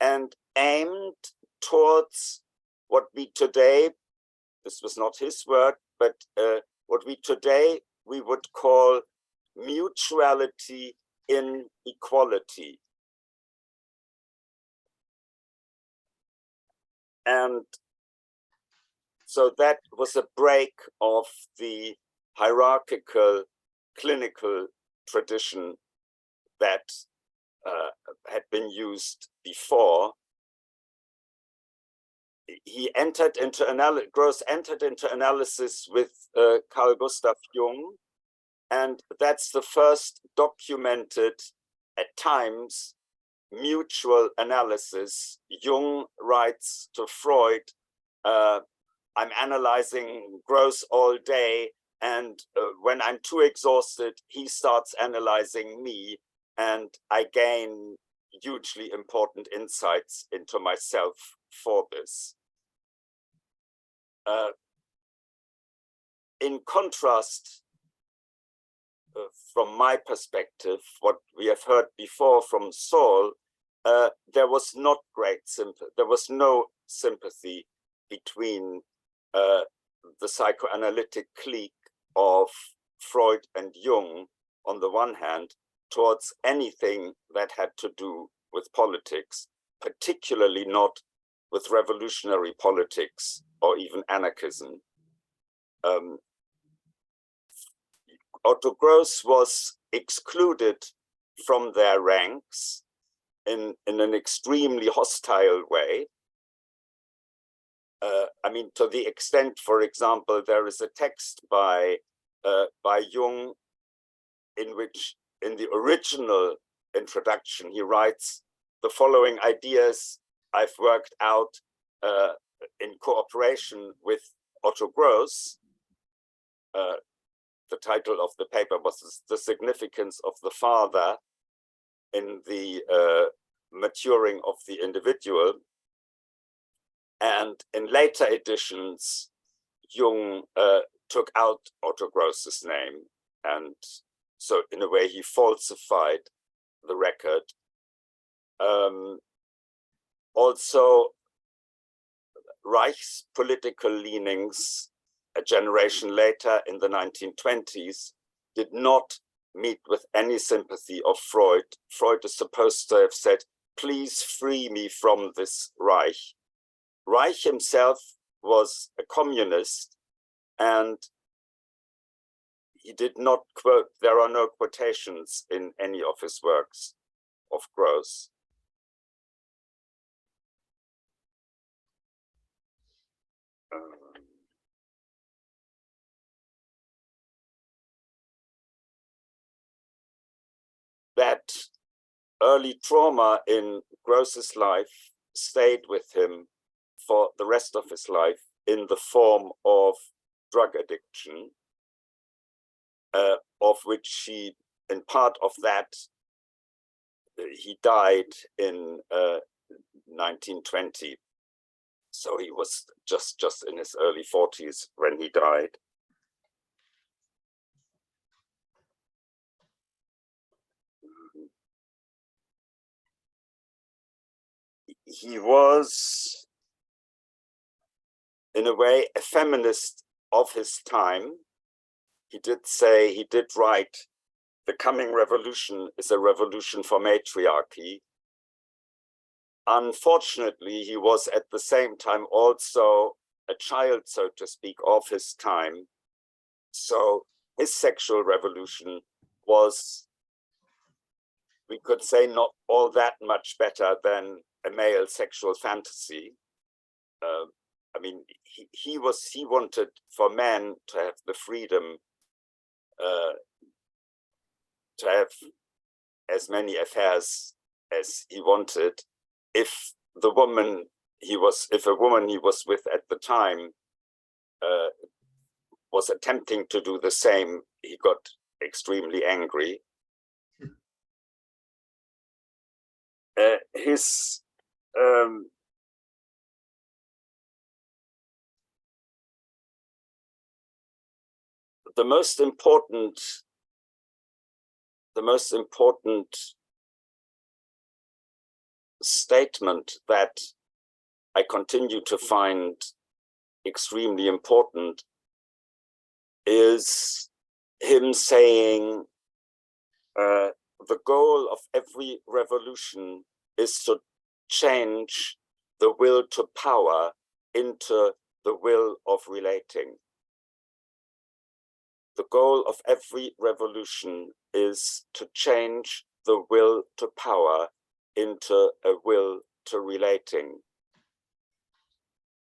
and aimed towards what we today, this was not his work, but what we today we would call mutuality in equality. And so that was a break of the hierarchical clinical tradition that had been used before. He entered into Gross entered into analysis with Carl Gustav Jung, and that's the first documented, at times, mutual analysis. Jung writes to Freud, I'm analyzing Gross all day, and when I'm too exhausted, he starts analyzing me, and I gain hugely important insights into myself for this. In contrast, from my perspective, what we have heard before from Saul, there was not great sympathy. There was no sympathy between the psychoanalytic clique of Freud and Jung on the one hand, towards anything that had to do with politics, particularly not with revolutionary politics or even anarchism. Otto Gross was excluded from their ranks in an extremely hostile way. I mean, to the extent, for example, there is a text by Jung in which, in the original introduction, he writes the following ideas I've worked out in cooperation with Otto Gross. The title of the paper was The Significance of the Father in the Maturing of the Individual. And in later editions, Jung took out Otto Gross's name. And so in a way, he falsified the record. Also, Reich's political leanings a generation later in the 1920s did not meet with any sympathy of Freud. Freud is supposed to have said, please free me from this Reich. Reich himself was a communist, and he did not quote, there are no quotations in any of his works of Gross. That early trauma in Gross's life stayed with him for the rest of his life in the form of drug addiction, of which he, in part of that, he died in 1920. So he was just in his early 40s when he died. He was, in a way, a feminist of his time. He did say, he did write, the coming revolution is a revolution for matriarchy. Unfortunately, he was at the same time also a child, so to speak, of his time. So his sexual revolution was, we could say, not all that much better than a male sexual fantasy. I mean, he wanted for men to have the freedom to have as many affairs as he wanted. If a woman he was with at the time was attempting to do the same, he got extremely angry. The most important the most important statement that I continue to find extremely important is him saying the goal of every revolution is to change the will to power into the will of relating. The goal of every revolution is to change the will to power into a will to relating.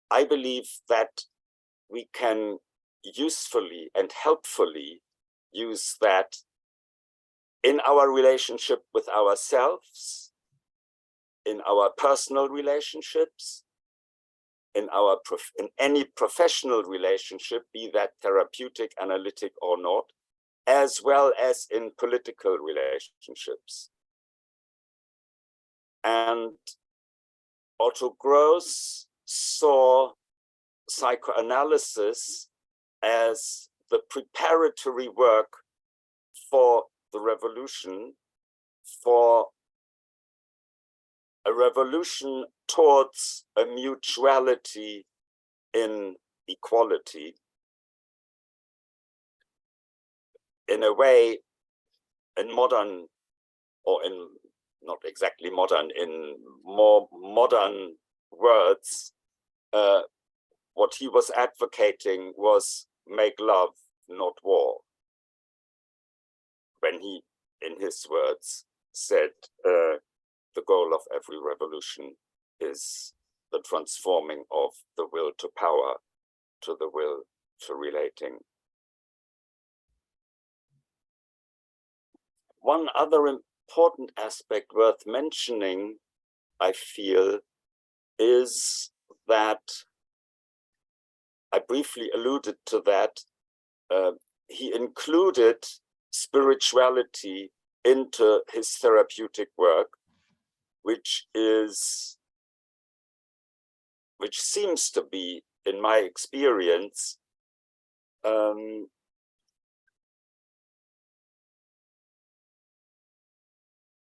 I believe that we can usefully and helpfully use that in our relationship with ourselves, in our personal relationships, in any professional relationship, be that therapeutic, analytic or not, as well as in political relationships. And Otto Gross saw psychoanalysis as the preparatory work for the revolution, for a revolution towards a mutuality in equality. In a way, in modern, or in not exactly modern, in more modern words, what he was advocating was make love, not war. When he, in his words, said the goal of every revolution is the transforming of the will to power to the will to relating. One other important aspect worth mentioning, I feel, is that I briefly alluded to that. He included spirituality into his therapeutic work, which seems to be, in my experience,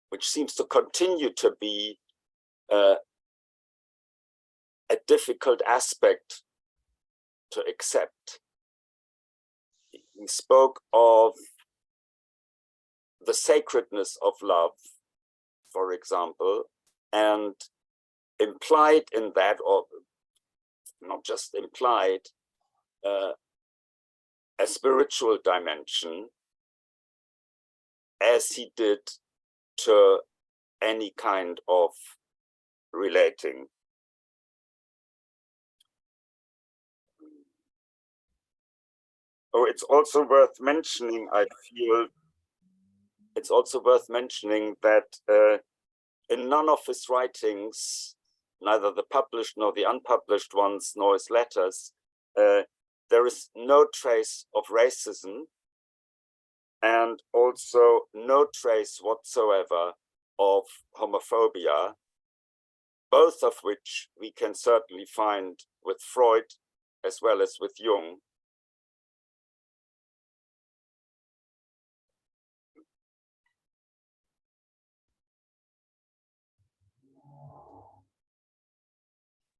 which seems to continue to be a difficult aspect to accept. He spoke of the sacredness of love, for example, and implied in that, or not just implied, a spiritual dimension, as he did to any kind of relating. Oh, it's also worth mentioning, I feel, it's also worth mentioning that in none of his writings, neither the published nor the unpublished ones, nor his letters, there is no trace of racism, and also no trace whatsoever of homophobia, both of which we can certainly find with Freud as well as with Jung.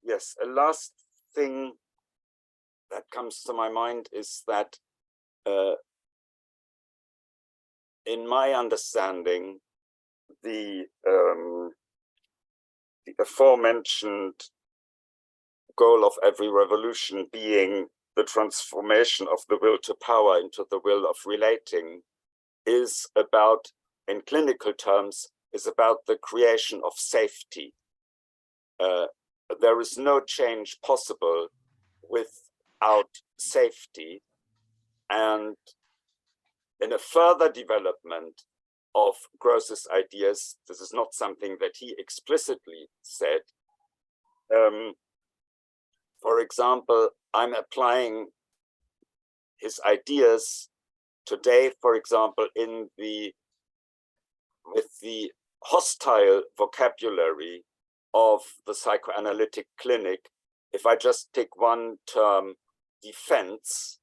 Yes, a last thing that comes to my mind is that in my understanding, the aforementioned goal of every revolution being the transformation of the will to power into the will of relating is about, in clinical terms, is about the creation of safety. There is no change possible without safety. And in a further development of Gross's ideas, this is not something that he explicitly said. For example, I'm applying his ideas today, for example, with the hostile vocabulary of the psychoanalytic clinic. If I just take one term, defense,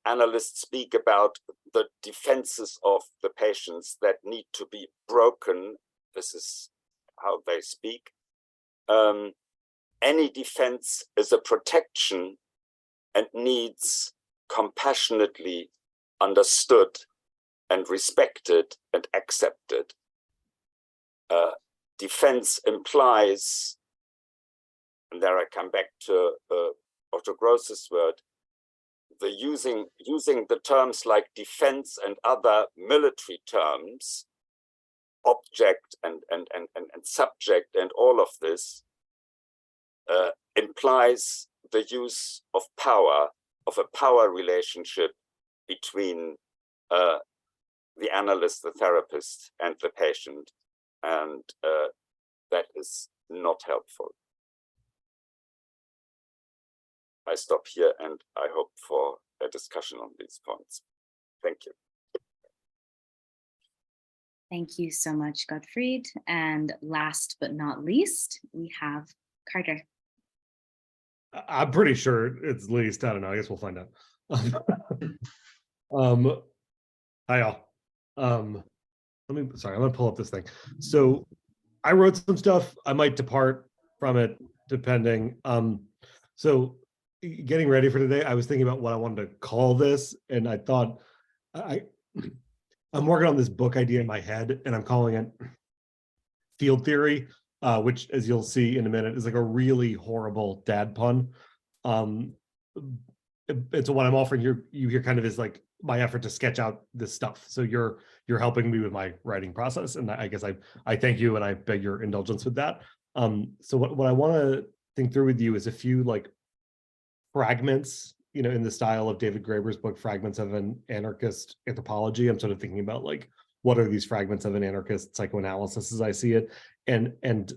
analysts speak about the defenses of the patients that need to be broken. This is how they speak. Any defense is a protection and needs compassionately understood and respected and accepted. Defense implies, and there I come back to Otto Gross's word, the using the terms like defense and other military terms, object and subject and all of this, implies the use of power, of a power relationship between the analyst, the therapist, and the patient, and that is not helpful. I stop here, and I hope for a discussion on these points. Thank you. Thank you so much, Gottfried. And last but not least, we have Carter. I'm pretty sure it's least. I don't know. I guess we'll find out. Hi all. I'm gonna pull up this thing. So I wrote some stuff. I might depart from it depending. So getting ready for today, I was thinking about what I wanted to call this, and I thought I'm working on this book idea in my head, and I'm calling it Field Theory, which, as you'll see in a minute, is like a really horrible dad pun. And so what I'm offering you here kind of is like my effort to sketch out this stuff. So you're helping me with my writing process, and I guess I thank you and I beg your indulgence with that. So what I want to think through with you is a few like fragments, you know, in the style of David Graeber's book, Fragments of an Anarchist Anthropology. I'm sort of thinking about like, what are these fragments of an anarchist psychoanalysis as I see it, and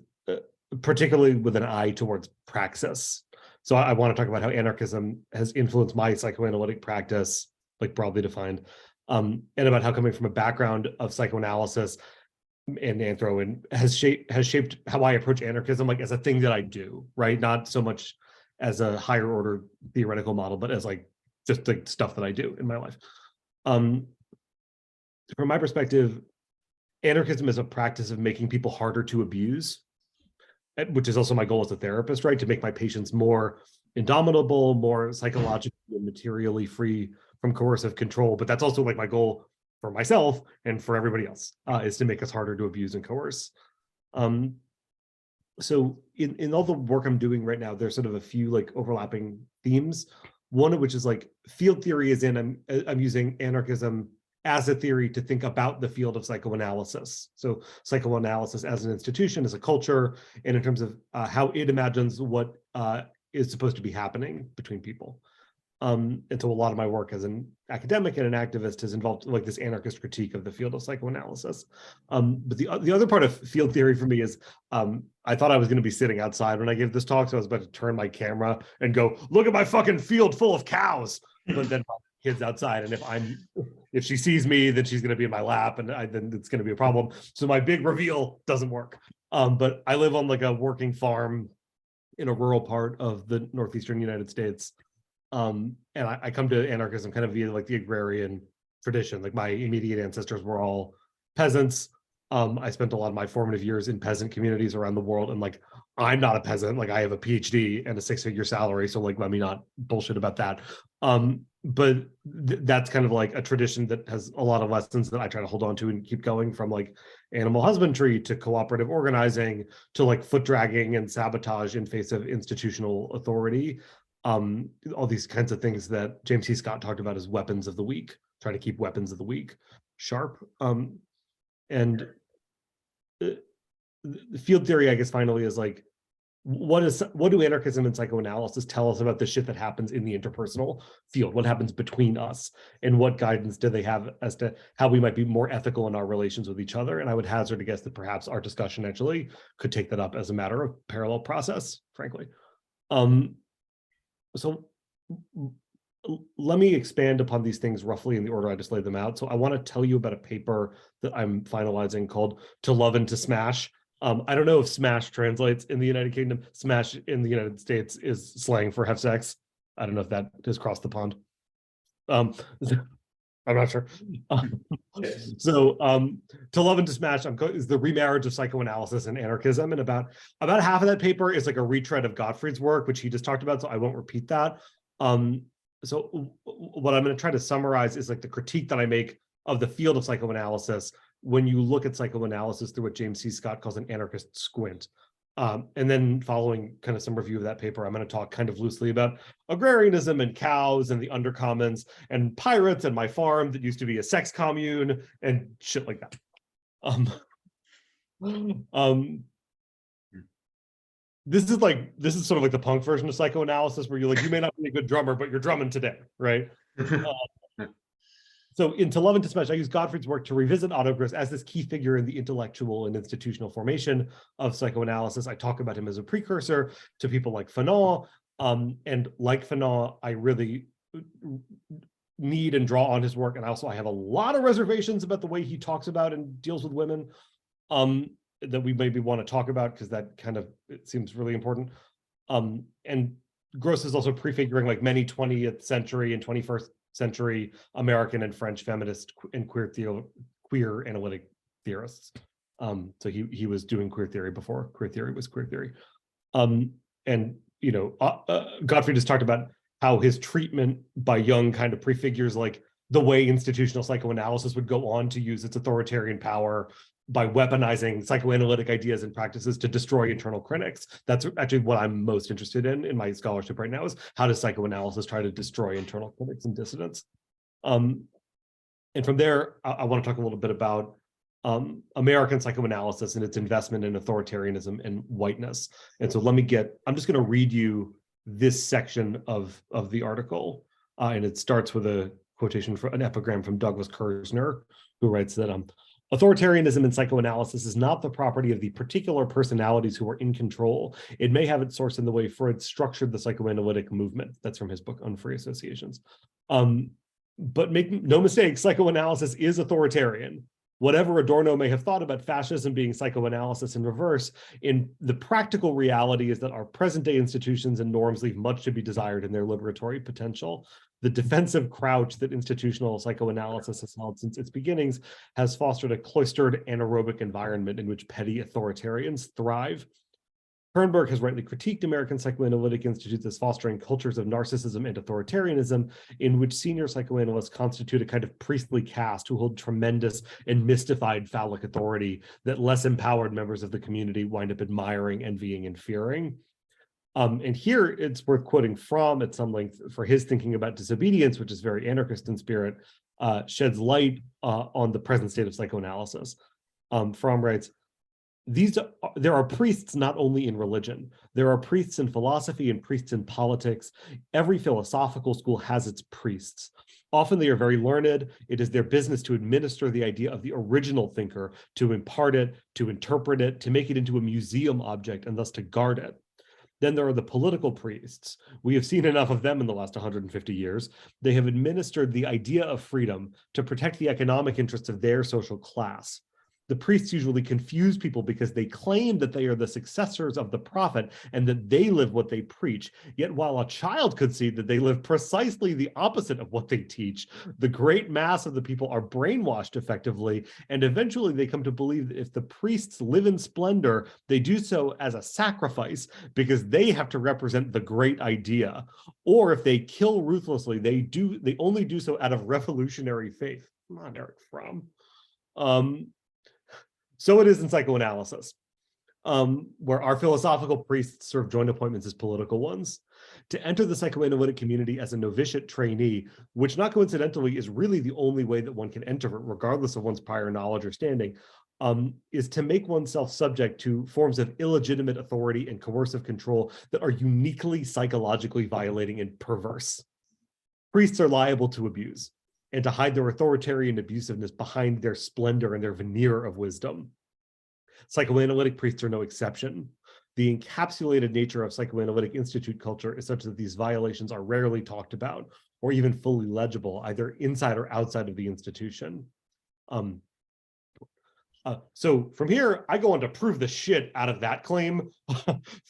particularly with an eye towards praxis. So I want to talk about how anarchism has influenced my psychoanalytic practice, like broadly defined, and about how coming from a background of psychoanalysis and anthro and has shaped how I approach anarchism, like as a thing that I do, right? Not so much as a higher order theoretical model, but as like just like stuff that I do in my life. From my perspective, anarchism is a practice of making people harder to abuse, which is also my goal as a therapist, right? To make my patients more indomitable, more psychologically and materially free from coercive control. But that's also like my goal for myself and for everybody else, is to make us harder to abuse and coerce. So in all the work I'm doing right now, there's sort of a few like overlapping themes. One of which is like field theory, is in I'm using anarchism as a theory to think about the field of psychoanalysis. So psychoanalysis as an institution, as a culture, and in terms of how it imagines what is supposed to be happening between people. And so a lot of my work as an academic and an activist has involved like this anarchist critique of the field of psychoanalysis. But the other part of field theory for me is I thought I was going to be sitting outside when I gave this talk, so I was about to turn my camera and go, look at my fucking field full of cows. But then my kid's outside, and if she sees me, then she's going to be in my lap, and then it's going to be a problem. So my big reveal doesn't work. But I live on like a working farm in a rural part of the northeastern United States. And I come to anarchism kind of via like the agrarian tradition. Like my immediate ancestors were all peasants. I spent a lot of my formative years in peasant communities around the world, and like I'm not a peasant. Like I have a PhD and a 6-figure salary, so like let me not bullshit about that. But that's kind of like a tradition that has a lot of lessons that I try to hold on to and keep going, from like animal husbandry to cooperative organizing to like foot dragging and sabotage in face of institutional authority. All these kinds of things that James C. Scott talked about as weapons of the weak, trying to keep weapons of the weak sharp. And the field theory, I guess, finally is like, what do anarchism and psychoanalysis tell us about the shit that happens in the interpersonal field? What happens between us, and what guidance do they have as to how we might be more ethical in our relations with each other? And I would hazard a guess that perhaps our discussion actually could take that up as a matter of parallel process, frankly. So let me expand upon these things roughly in the order I just laid them out. So I want to tell you about a paper that I'm finalizing called To Love and to Smash. I don't know if smash translates in the United Kingdom. Smash in the United States is slang for have sex. I don't know if that has crossed the pond. I'm not sure. So To Love and to Smash is the remarriage of psychoanalysis and anarchism, and about half of that paper is like a retread of Gottfried's work, which he just talked about, so I won't repeat that. So what I'm going to try to summarize is like the critique that I make of the field of psychoanalysis when you look at psychoanalysis through what James C. Scott calls an anarchist squint. And then following kind of some review of that paper, I'm going to talk kind of loosely about agrarianism and cows and the undercommons and pirates and my farm that used to be a sex commune and shit like that. This is sort of like the punk version of psychoanalysis where you're like, you may not be a good drummer, but you're drumming today, right? So in To Love and to Smash, I use Gottfried's work to revisit Otto Gross as this key figure in the intellectual and institutional formation of psychoanalysis. I talk about him as a precursor to people like Fanon, and like Fanon, I really need and draw on his work. And also I have a lot of reservations about the way he talks about and deals with women that we maybe want to talk about because that kind of, it seems really important. And Gross is also prefiguring like many 20th century and 21st century American and French feminist and queer analytic theorists. So he was doing queer theory before queer theory was queer theory. And you know, Gottfried has talked about how his treatment by Jung kind of prefigures like the way institutional psychoanalysis would go on to use its authoritarian power by weaponizing psychoanalytic ideas and practices to destroy internal critics. That's actually what I'm most interested in my scholarship right now, is how does psychoanalysis try to destroy internal critics and dissidents? And from there, I want to talk a little bit about American psychoanalysis and its investment in authoritarianism and whiteness. And so I'm just going to read you this section of the article. And it starts with a quotation from an epigram from Douglas Kersner, who writes that authoritarianism in psychoanalysis is not the property of the particular personalities who are in control. It may have its source in the way Freud structured the psychoanalytic movement. That's from his book, Unfree Associations. But make no mistake, psychoanalysis is authoritarian. Whatever Adorno may have thought about fascism being psychoanalysis in reverse, in the practical reality is that our present-day institutions and norms leave much to be desired in their liberatory potential. The defensive crouch that institutional psychoanalysis has held since its beginnings has fostered a cloistered anaerobic environment in which petty authoritarians thrive. Kernberg has rightly critiqued American psychoanalytic institutes as fostering cultures of narcissism and authoritarianism, in which senior psychoanalysts constitute a kind of priestly caste who hold tremendous and mystified phallic authority that less empowered members of the community wind up admiring, envying, and fearing. And here it's worth quoting Fromm at some length for his thinking about disobedience, which is very anarchist in spirit, sheds light on the present state of psychoanalysis. Fromm writes, there are priests not only in religion, there are priests in philosophy and priests in politics. Every philosophical school has its priests. Often they are very learned. It is their business to administer the idea of the original thinker, to impart it, to interpret it, to make it into a museum object, and thus to guard it. Then there are the political priests. We have seen enough of them in the last 150 years. They have administered the idea of freedom to protect the economic interests of their social class. The priests usually confuse people because they claim that they are the successors of the prophet and that they live what they preach. Yet while a child could see that they live precisely the opposite of what they teach, the great mass of the people are brainwashed effectively, and eventually they come to believe that if the priests live in splendor, they do so as a sacrifice because they have to represent the great idea. Or if they kill ruthlessly, they only do so out of revolutionary faith. Come on, Eric Fromm. So it is in psychoanalysis, where our philosophical priests serve joint appointments as political ones. To enter the psychoanalytic community as a novitiate trainee, which not coincidentally is really the only way that one can enter it, regardless of one's prior knowledge or standing, is to make oneself subject to forms of illegitimate authority and coercive control that are uniquely psychologically violating and perverse. Priests are liable to abuse, and to hide their authoritarian abusiveness behind their splendor and their veneer of wisdom. Psychoanalytic priests are no exception. The encapsulated nature of psychoanalytic institute culture is such that these violations are rarely talked about or even fully legible, either inside or outside of the institution. So from here, I go on to prove the shit out of that claim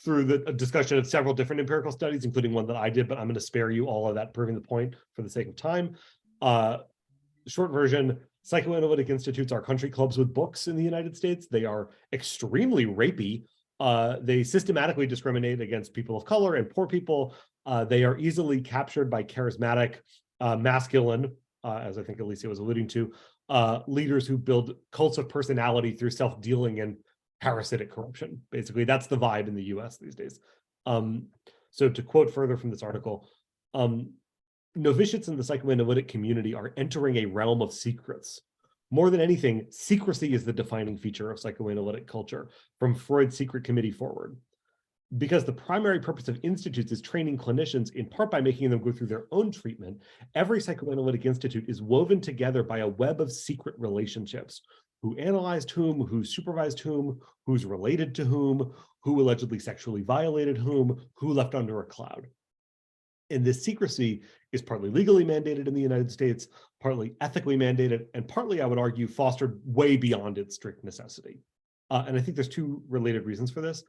through the discussion of several different empirical studies, including one that I did, but I'm going to spare you all of that proving the point for the sake of time. Short version, psychoanalytic institutes are country clubs with books in the United States. They are extremely rapey. They systematically discriminate against people of color and poor people. They are easily captured by charismatic, masculine, as I think Alicia was alluding to, leaders who build cults of personality through self-dealing and parasitic corruption. Basically, that's the vibe in the US these days. So to quote further from this article, novitiates in the psychoanalytic community are entering a realm of secrets. More than anything, secrecy is the defining feature of psychoanalytic culture, from Freud's secret committee forward. Because the primary purpose of institutes is training clinicians, in part by making them go through their own treatment, every psychoanalytic institute is woven together by a web of secret relationships. Who analyzed whom, who supervised whom, who's related to whom, who allegedly sexually violated whom, who left under a cloud. And this secrecy is partly legally mandated in the United States, partly ethically mandated, and partly, I would argue, fostered way beyond its strict necessity. And I think there's two related reasons for this.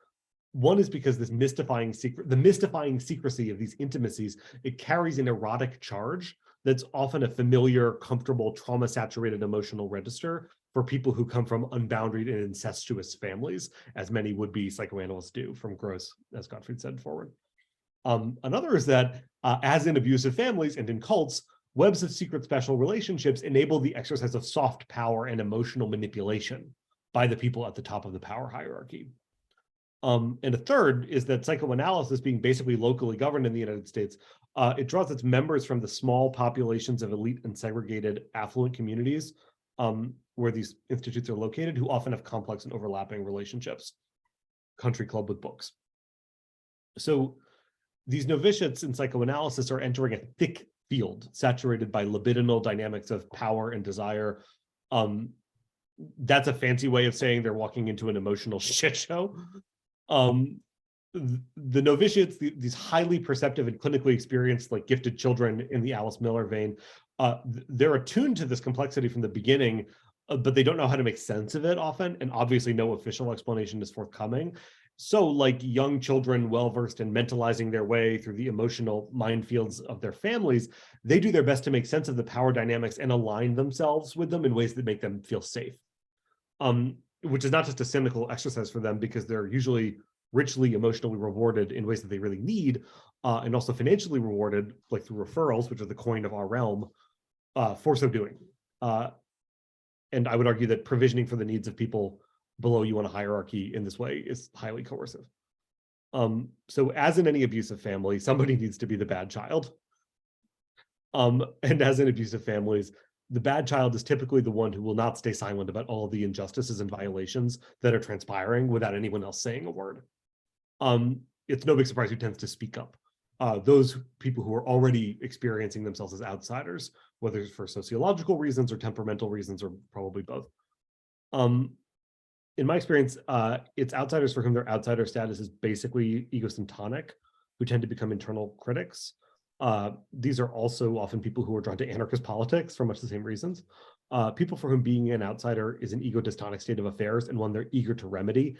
One is because the mystifying secrecy of these intimacies, it carries an erotic charge that's often a familiar, comfortable, trauma-saturated emotional register for people who come from unboundaried and incestuous families, as many would-be psychoanalysts do, from Gross, as Gottfried said, forward. Another is that, as in abusive families and in cults, webs of secret special relationships enable the exercise of soft power and emotional manipulation by the people at the top of the power hierarchy. And a third is that psychoanalysis, being basically locally governed in the United States, it draws its members from the small populations of elite and segregated affluent communities where these institutes are located, who often have complex and overlapping relationships. Country club with books. So these novitiates in psychoanalysis are entering a thick field saturated by libidinal dynamics of power and desire. That's a fancy way of saying they're walking into an emotional shit show. The novitiates, these highly perceptive and clinically experienced, like gifted children in the Alice Miller vein, they're attuned to this complexity from the beginning, but they don't know how to make sense of it often, and obviously no official explanation is forthcoming. So like young children well-versed in mentalizing their way through the emotional minefields of their families, they do their best to make sense of the power dynamics and align themselves with them in ways that make them feel safe. Which is not just a cynical exercise for them, because they're usually richly emotionally rewarded in ways that they really need, and also financially rewarded, like through referrals, which are the coin of our realm, for so doing. And I would argue that provisioning for the needs of people below you on a hierarchy in this way is highly coercive. So as in any abusive family, somebody needs to be the bad child. And as in abusive families, the bad child is typically the one who will not stay silent about all of the injustices and violations that are transpiring without anyone else saying a word. It's no big surprise who tends to speak up. Those people who are already experiencing themselves as outsiders, whether it's for sociological reasons or temperamental reasons, or probably both. In my experience, it's outsiders for whom their outsider status is basically egocentric, who tend to become internal critics. These are also often people who are drawn to anarchist politics for much the same reasons. People for whom being an outsider is an ego-dystonic state of affairs and one they're eager to remedy,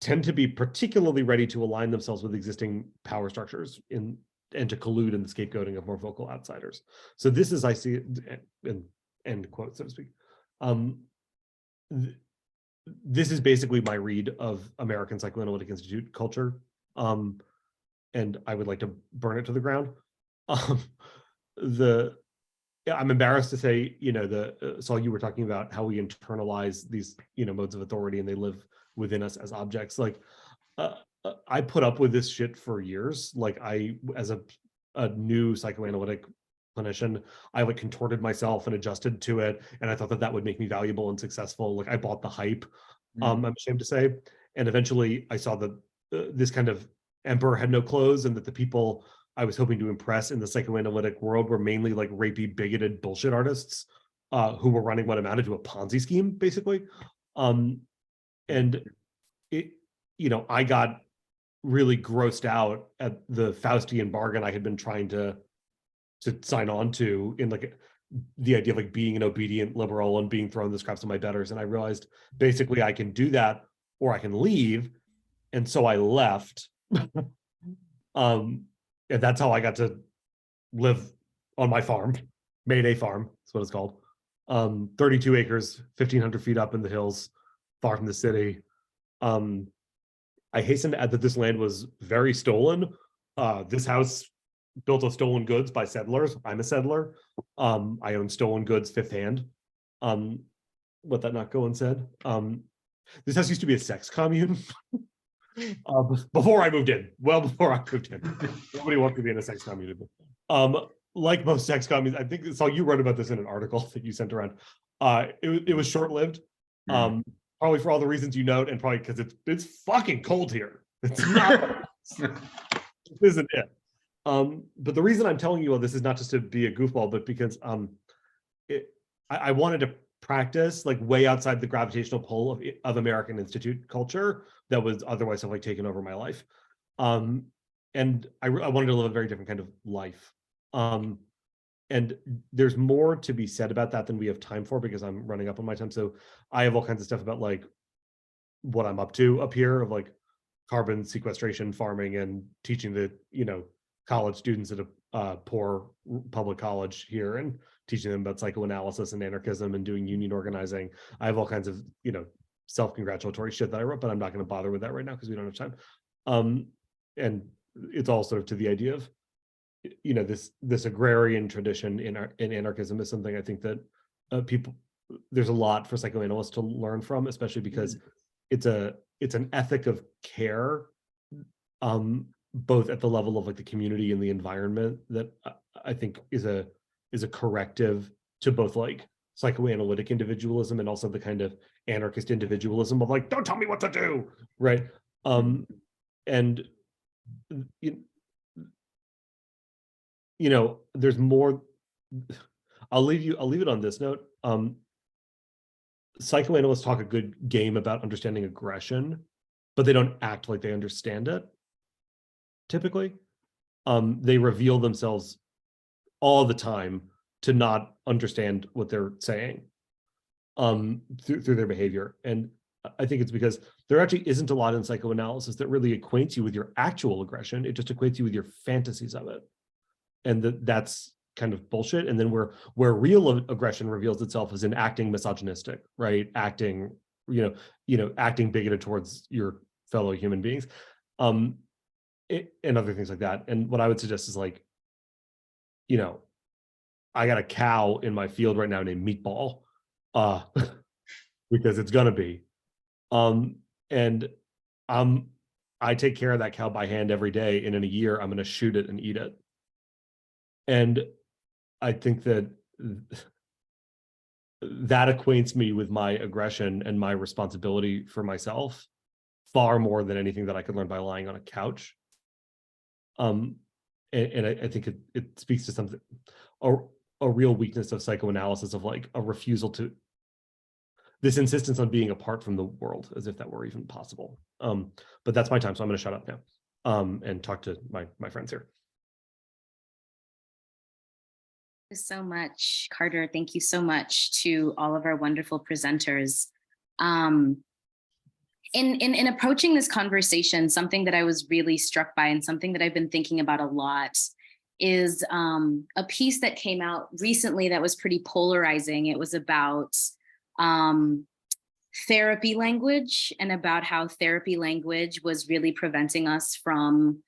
tend to be particularly ready to align themselves with existing power structures and to collude in the scapegoating of more vocal outsiders. So this is, I see it, end quote, so to speak. This is basically my read of American Psychoanalytic Institute culture, and I would like to burn it to the ground. I'm embarrassed to say, Saul, you were talking about how we internalize these, modes of authority and they live within us as objects. Like, I put up with this shit for years. Like, as a new psychoanalytic clinician, I like contorted myself and adjusted to it, and I thought that would make me valuable and successful. Like, I bought the hype. I'm ashamed to say, and eventually I saw that this kind of emperor had no clothes, and that the people I was hoping to impress in the psychoanalytic world were mainly like rapey, bigoted bullshit artists who were running what amounted to a Ponzi scheme, basically. And it, I got really grossed out at the Faustian bargain I had been trying to sign on to, in like the idea of like being an obedient liberal and being thrown the scraps of my betters. And I realized basically I can do that or I can leave. And so I left. And that's how I got to live on my farm, Mayday Farm, that's what it's called. 32 acres, 1,500 feet up in the hills, far from the city. I hasten to add that this land was very stolen. This house built of stolen goods by settlers. I'm a settler. I own stolen goods fifth hand. Let that not go unsaid. This house used to be a sex commune. Before I moved in, well before I moved in. Nobody wants to be in a sex commune. Like most sex communes, I think Saul, you wrote about this in an article that you sent around. It was short-lived, probably for all the reasons you note, and probably because it's fucking cold here. It's not. This isn't it. But the reason I'm telling you all this is not just to be a goofball, but because I wanted to practice like way outside the gravitational pull of American Institute culture that was otherwise have like taken over my life. And I wanted to live a very different kind of life. And there's more to be said about that than we have time for because I'm running up on my time. So I have all kinds of stuff about like what I'm up to up here of like carbon sequestration, farming, and teaching the, college students at a poor public college here and teaching them about psychoanalysis and anarchism and doing union organizing. I have all kinds of, self-congratulatory shit that I wrote, but I'm not going to bother with that right now because we don't have time. And it's all sort of to the idea of, this agrarian tradition in anarchism is something I think that there's a lot for psychoanalysts to learn from, especially because it's an ethic of care, both at the level of like the community and the environment that I think is a corrective to both like psychoanalytic individualism and also the kind of anarchist individualism of like, don't tell me what to do, right? And there's more. I'll leave it on this note. Psychoanalysts talk a good game about understanding aggression, but they don't act like they understand it. Typically, they reveal themselves all the time to not understand what they're saying through their behavior. And I think it's because there actually isn't a lot in psychoanalysis that really acquaints you with your actual aggression. It just acquaints you with your fantasies of it. And that's kind of bullshit. And then where real aggression reveals itself is in acting misogynistic, right? Acting, acting bigoted towards your fellow human beings, and other things like that. And what I would suggest is like, I got a cow in my field right now named Meatball, because it's gonna be, and I take care of that cow by hand every day, and in a year I'm gonna shoot it and eat it. And I think that acquaints me with my aggression and my responsibility for myself far more than anything that I could learn by lying on a couch. And I think it speaks to something, a real weakness of psychoanalysis, of like a refusal to, this insistence on being apart from the world, as if that were even possible. But that's my time, so I'm going to shut up now and talk to my friends here. Thank you so much, Carter. Thank you so much to all of our wonderful presenters. In approaching this conversation, something that I was really struck by and something that I've been thinking about a lot is a piece that came out recently that was pretty polarizing. It was about therapy language and about how therapy language was really preventing us from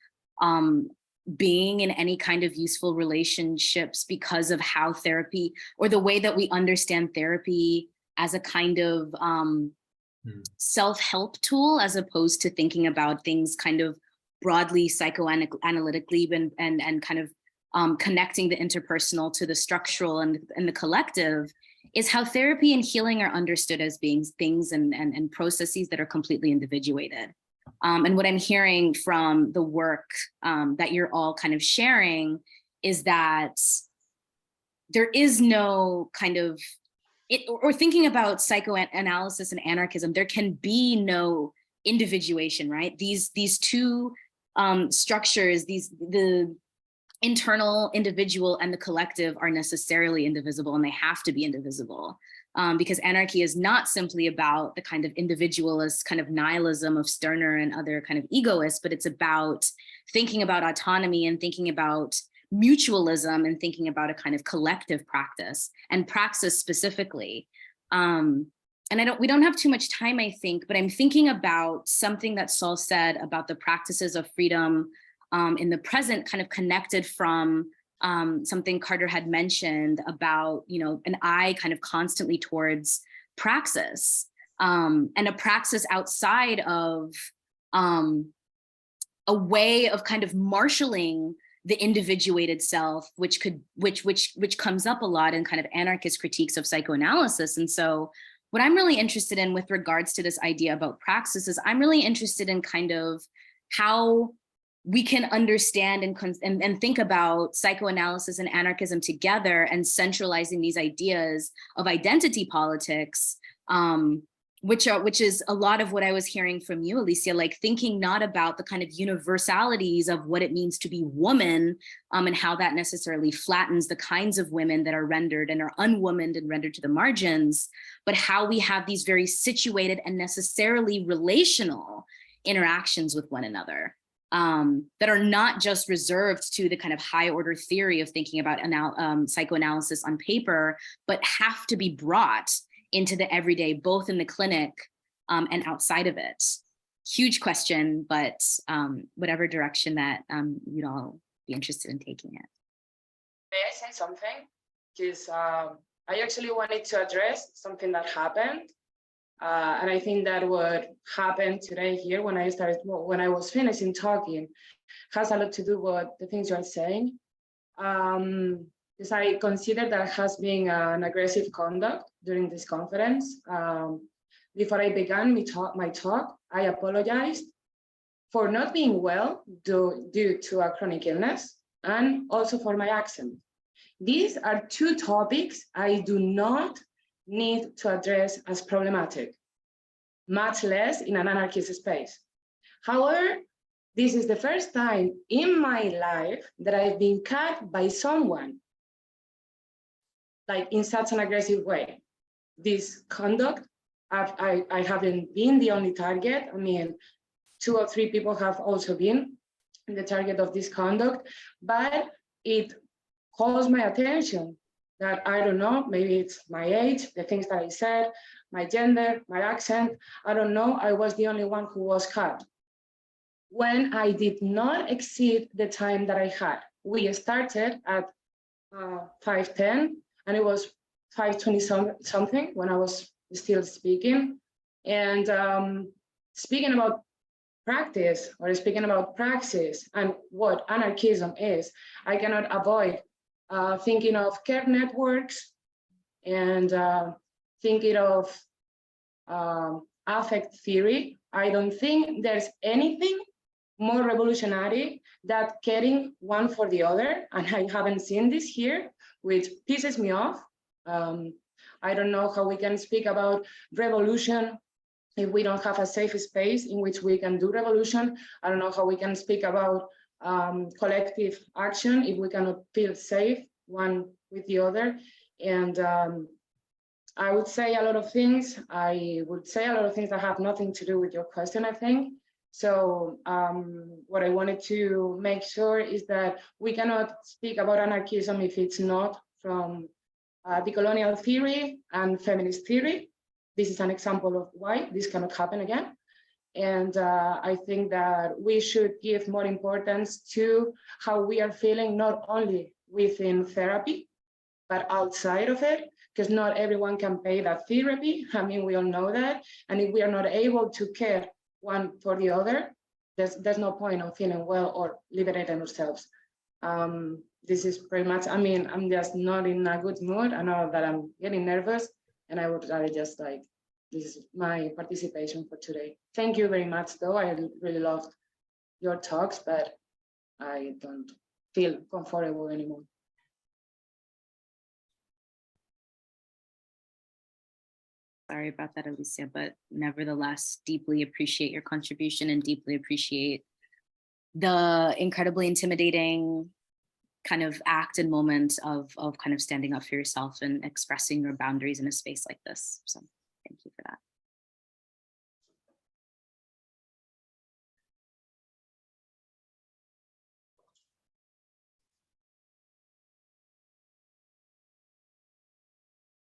being in any kind of useful relationships because of how therapy, or the way that we understand therapy as a kind of self-help tool, as opposed to thinking about things kind of broadly psychoanalytically and kind of connecting the interpersonal to the structural and the collective, is how therapy and healing are understood as being things and processes that are completely individuated. And what I'm hearing from the work that you're all kind of sharing is that there is no kind of, or thinking about psychoanalysis and anarchism, there can be no individuation, right? These two structures, the internal individual and the collective are necessarily indivisible, and they have to be indivisible. Because anarchy is not simply about the kind of individualist kind of nihilism of Stirner and other kind of egoists, but it's about thinking about autonomy and thinking about mutualism and thinking about a kind of collective practice and praxis specifically. And we don't have too much time, I think, but I'm thinking about something that Saul said about the practices of freedom in the present, kind of connected from something Carter had mentioned about, an eye kind of constantly towards praxis, and a praxis outside of a way of kind of marshaling the individuated self, which comes up a lot in kind of anarchist critiques of psychoanalysis. And so what I'm really interested in with regards to this idea about praxis is I'm really interested in kind of how we can understand and think about psychoanalysis and anarchism together and centralizing these ideas of identity politics, which is a lot of what I was hearing from you, Alicia, like thinking not about the kind of universalities of what it means to be woman, and how that necessarily flattens the kinds of women that are rendered and are unwomaned and rendered to the margins, but how we have these very situated and necessarily relational interactions with one another, that are not just reserved to the kind of high order theory of thinking about psychoanalysis on paper, but have to be brought into the everyday, both in the clinic and outside of it. Huge question, but whatever direction that you'd all be interested in taking it. May I say something? Because I actually wanted to address something that happened. And I think that what happened today here when I was finishing talking has a lot to do with the things you're saying. Because I consider that has been an aggressive conduct during this conference. Before I began my talk, I apologized for not being well due to a chronic illness and also for my accent. These are two topics I do not need to address as problematic, much less in an anarchist space. However, this is the first time in my life that I've been cut by someone like in such an aggressive way. This conduct, I haven't been the only target. I mean, 2 or 3 people have also been the target of this conduct, but it calls my attention that I don't know, maybe it's my age, the things that I said, my gender, my accent, I don't know, I was the only one who was cut. When I did not exceed the time that I had, we started at 5:10 and it was 5:20 something when I was still speaking. And speaking about practice or speaking about praxis and what anarchism is, I cannot avoid thinking of care networks and thinking of affect theory. I don't think there's anything more revolutionary than caring one for the other, and I haven't seen this here, which pisses me off. I don't know how we can speak about revolution if we don't have a safe space in which we can do revolution. I don't know how we can speak about collective action if we cannot feel safe one with the other. And I would say a lot of things. I would say a lot of things that have nothing to do with your question, I think. So what I wanted to make sure is that we cannot speak about anarchism if it's not from decolonial theory and feminist theory. This is an example of why this cannot happen again. And I think that we should give more importance to how we are feeling, not only within therapy, but outside of it, because not everyone can pay that therapy. I mean, we all know that. And if we are not able to care one for the other, there's no point of feeling well or liberating ourselves. This is pretty much, I mean, I'm just not in a good mood. I know that I'm getting nervous, and I would rather just like, this is my participation for today. Thank you very much, though. I really loved your talks, but I don't feel comfortable anymore. Sorry about that, Alicia, but nevertheless, deeply appreciate your contribution and deeply appreciate the incredibly intimidating kind of act and moment of kind of standing up for yourself and expressing your boundaries in a space like this. So thank you for that.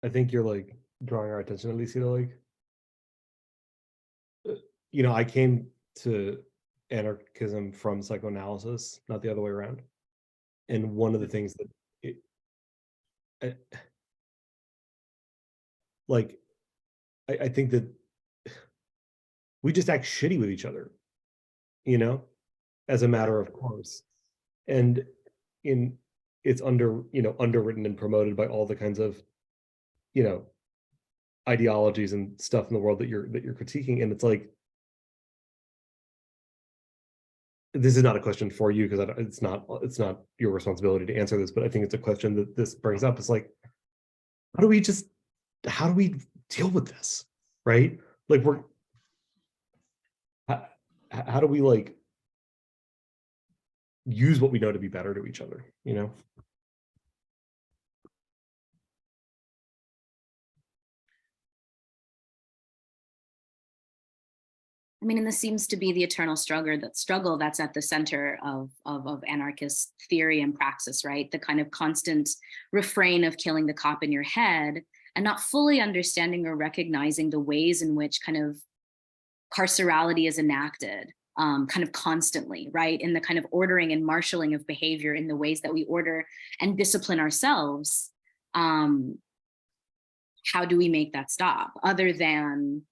I think you're like drawing our attention, Alicia, to like, I came to anarchism from psychoanalysis, not the other way around. And one of the things that I think that we just act shitty with each other, as a matter of course. And it's underwritten and promoted by all the kinds of, ideologies and stuff in the world that you're critiquing. And it's like, this is not a question for you because it's not your responsibility to answer this, but I think it's a question that this brings up. It's like, how do we deal with this, right? Like how do we like use what we know to be better to each other, I mean, and this seems to be the eternal struggle that's at the center of anarchist theory and praxis, right? The kind of constant refrain of killing the cop in your head and not fully understanding or recognizing the ways in which kind of carcerality is enacted kind of constantly, right? In the kind of ordering and marshaling of behavior in the ways that we order and discipline ourselves. How do we make that stop other than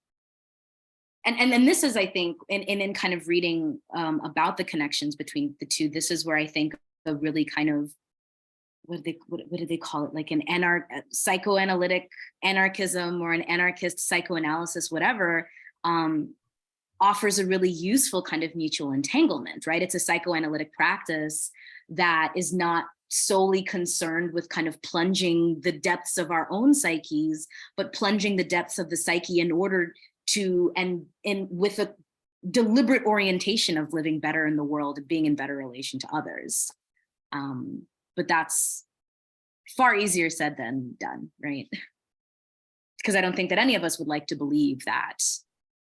And this is, I think, in kind of reading about the connections between the two, this is where I think a really kind of, what do they call it? Like an psychoanalytic anarchism or an anarchist psychoanalysis, whatever, offers a really useful kind of mutual entanglement, right? It's a psychoanalytic practice that is not solely concerned with kind of plunging the depths of our own psyches, but plunging the depths of the psyche in order to, and with a deliberate orientation of living better in the world and being in better relation to others. But that's far easier said than done, right? Because I don't think that any of us would like to believe that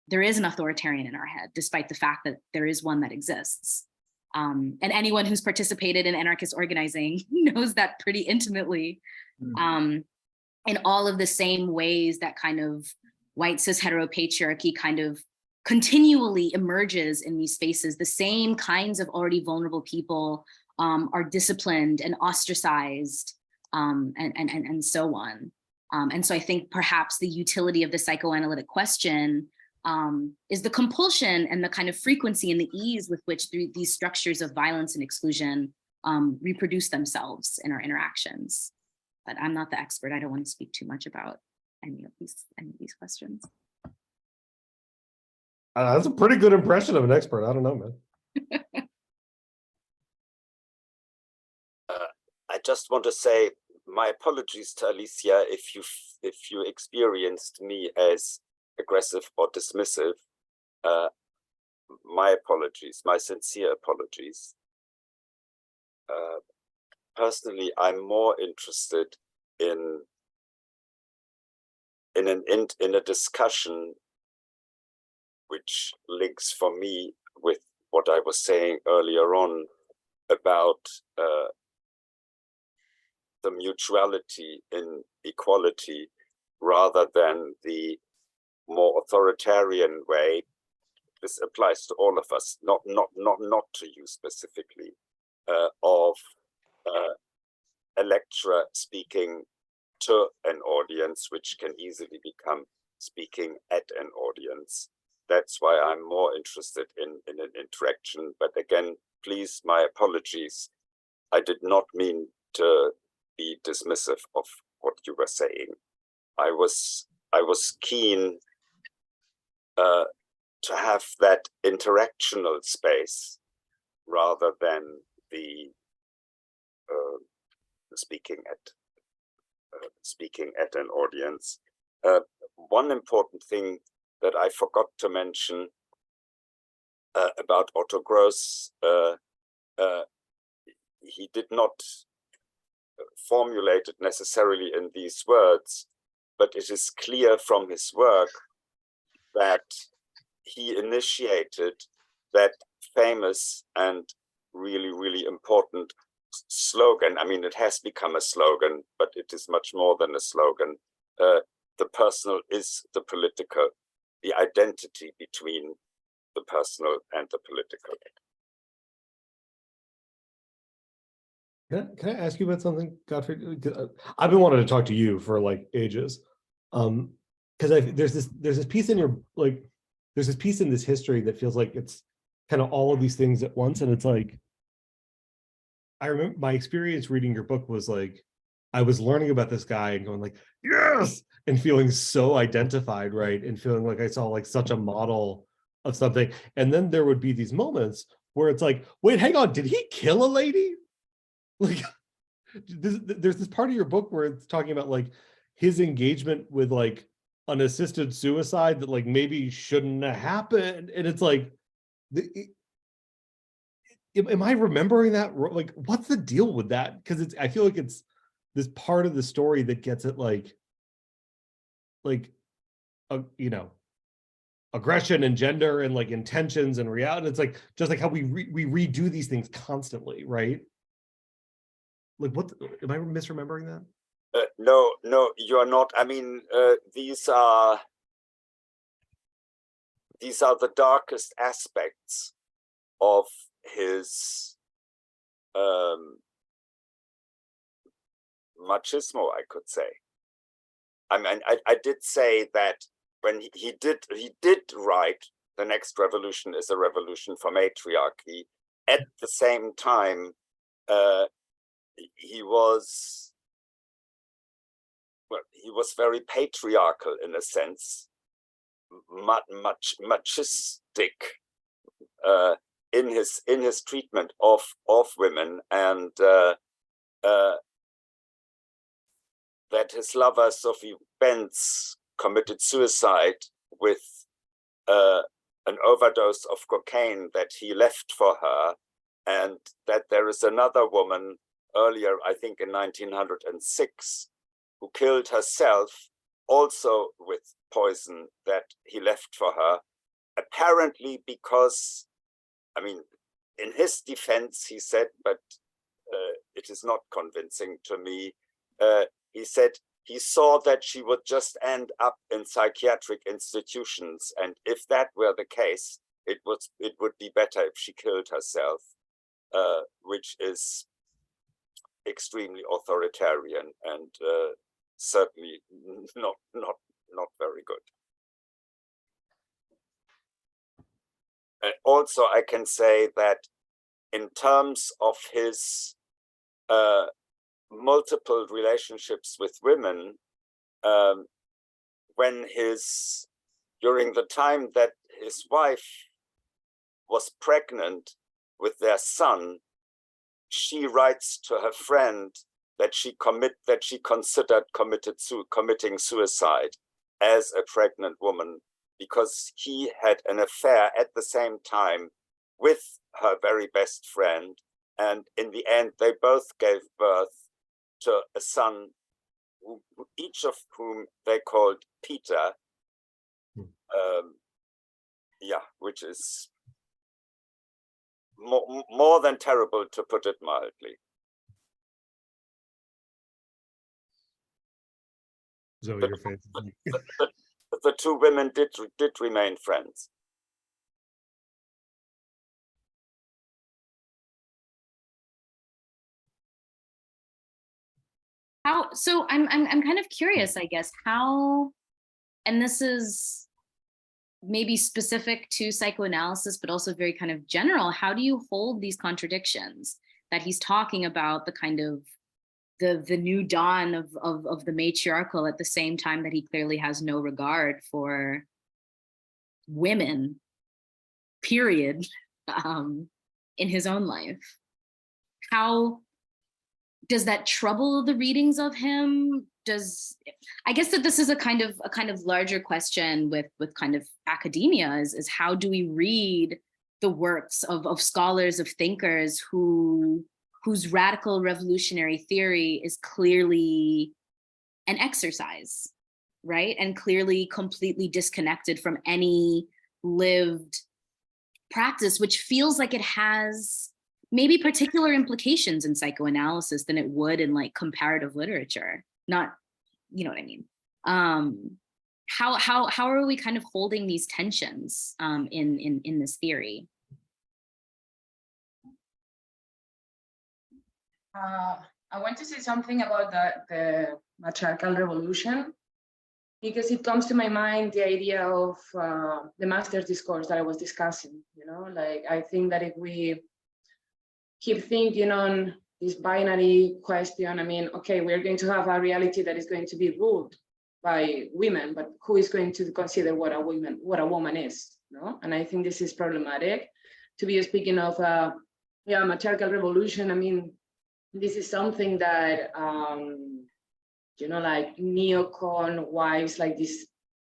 there is an authoritarian in our head, despite the fact that there is one that exists. And anyone who's participated in anarchist organizing knows that pretty intimately, in all of the same ways that kind of white cis heteropatriarchy kind of continually emerges in these spaces. The same kinds of already vulnerable people are disciplined and ostracized and so on. And so I think perhaps the utility of the psychoanalytic question is the compulsion and the kind of frequency and the ease with which these structures of violence and exclusion reproduce themselves in our interactions. But I'm not the expert. I don't want to speak too much about any of these questions. That's a pretty good impression of an expert. I don't know, man. I just want to say my apologies to Alicia if you experienced me as aggressive or dismissive. My apologies, my sincere apologies. Personally, I'm more interested in a discussion which links for me with what I was saying earlier on about the mutuality in equality rather than the more authoritarian way. This applies to all of us, not to you specifically, of a lecturer speaking to an audience, which can easily become speaking at an audience. That's why I'm more interested in an interaction. But again, please, my apologies. I did not mean to be dismissive of what you were saying. I was keen to have that interactional space rather than the speaking at an audience. One important thing that I forgot to mention about Otto Gross, he did not formulate it necessarily in these words, but it is clear from his work that he initiated that famous and really, really important slogan. I mean, it has become a slogan, but it is much more than a slogan. the personal is the political, the identity between the personal and the political. Can I ask you about something, Gottfried? I've been wanting to talk to you for like ages, because there's this piece in your there's this piece in this history that feels like it's kind of all of these things at once, and it's like, I remember my experience reading your book was like, I was learning about this guy and going like, yes, and feeling so identified, right, and feeling like I saw like such a model of something, and then there would be these moments where it's like, wait, hang on, did he kill a lady? Like, there's this part of your book where it's talking about like his engagement with like an assisted suicide that like maybe shouldn't have happened, and it's like, am I remembering that? Like, what's the deal with that? Because I feel like it's this part of the story that gets it like you know, aggression and gender and like intentions and reality. It's like just like how we redo these things constantly, right? Like, what am I misremembering that? No, you are not. I mean, these are the darkest aspects of his machismo, I could say. I mean, I did say that when he did write The Next Revolution is a Revolution for Matriarchy. At the same time, he was very patriarchal in a sense, machistic in his treatment of women, and that his lover Sophie Benz committed suicide with an overdose of cocaine that he left for her, and that there is another woman earlier, I think in 1906, who killed herself also with poison that he left for her, apparently because, I mean, in his defense, he said, but it is not convincing to me, he said he saw that she would just end up in psychiatric institutions, and if that were the case, it would be better if she killed herself, which is extremely authoritarian and certainly not very good. Also, I can say that in terms of his multiple relationships with women, during the time that his wife was pregnant with their son, she writes to her friend that she considered committing suicide as a pregnant woman, because he had an affair at the same time with her very best friend, and in the end they both gave birth to a son, each of whom they called Peter, which is more than terrible, to put it mildly. Zoe, your face. The two women did remain friends. So I'm kind of curious, I guess, how, and this is maybe specific to psychoanalysis, but also very kind of general, how do you hold these contradictions that he's talking about, the kind of the new dawn of the matriarchal, at the same time that he clearly has no regard for women, period, in his own life? How does that trouble the readings of him? I guess that this is a kind of larger question with kind of academia is how do we read the works of scholars, of thinkers whose radical revolutionary theory is clearly an exercise, right? And clearly completely disconnected from any lived practice, which feels like it has maybe particular implications in psychoanalysis than it would in like comparative literature. Not, you know what I mean? How are we kind of holding these tensions in this theory? I want to say something about the matriarchal revolution, because it comes to my mind the idea of the master's discourse that I was discussing. You know, like I think that if we keep thinking on this binary question, I mean, okay, we're going to have a reality that is going to be ruled by women, but who is going to consider what a woman is? No, and I think this is problematic. To be speaking of matriarchal revolution, I mean, this is something that you know, like neocon wives, like this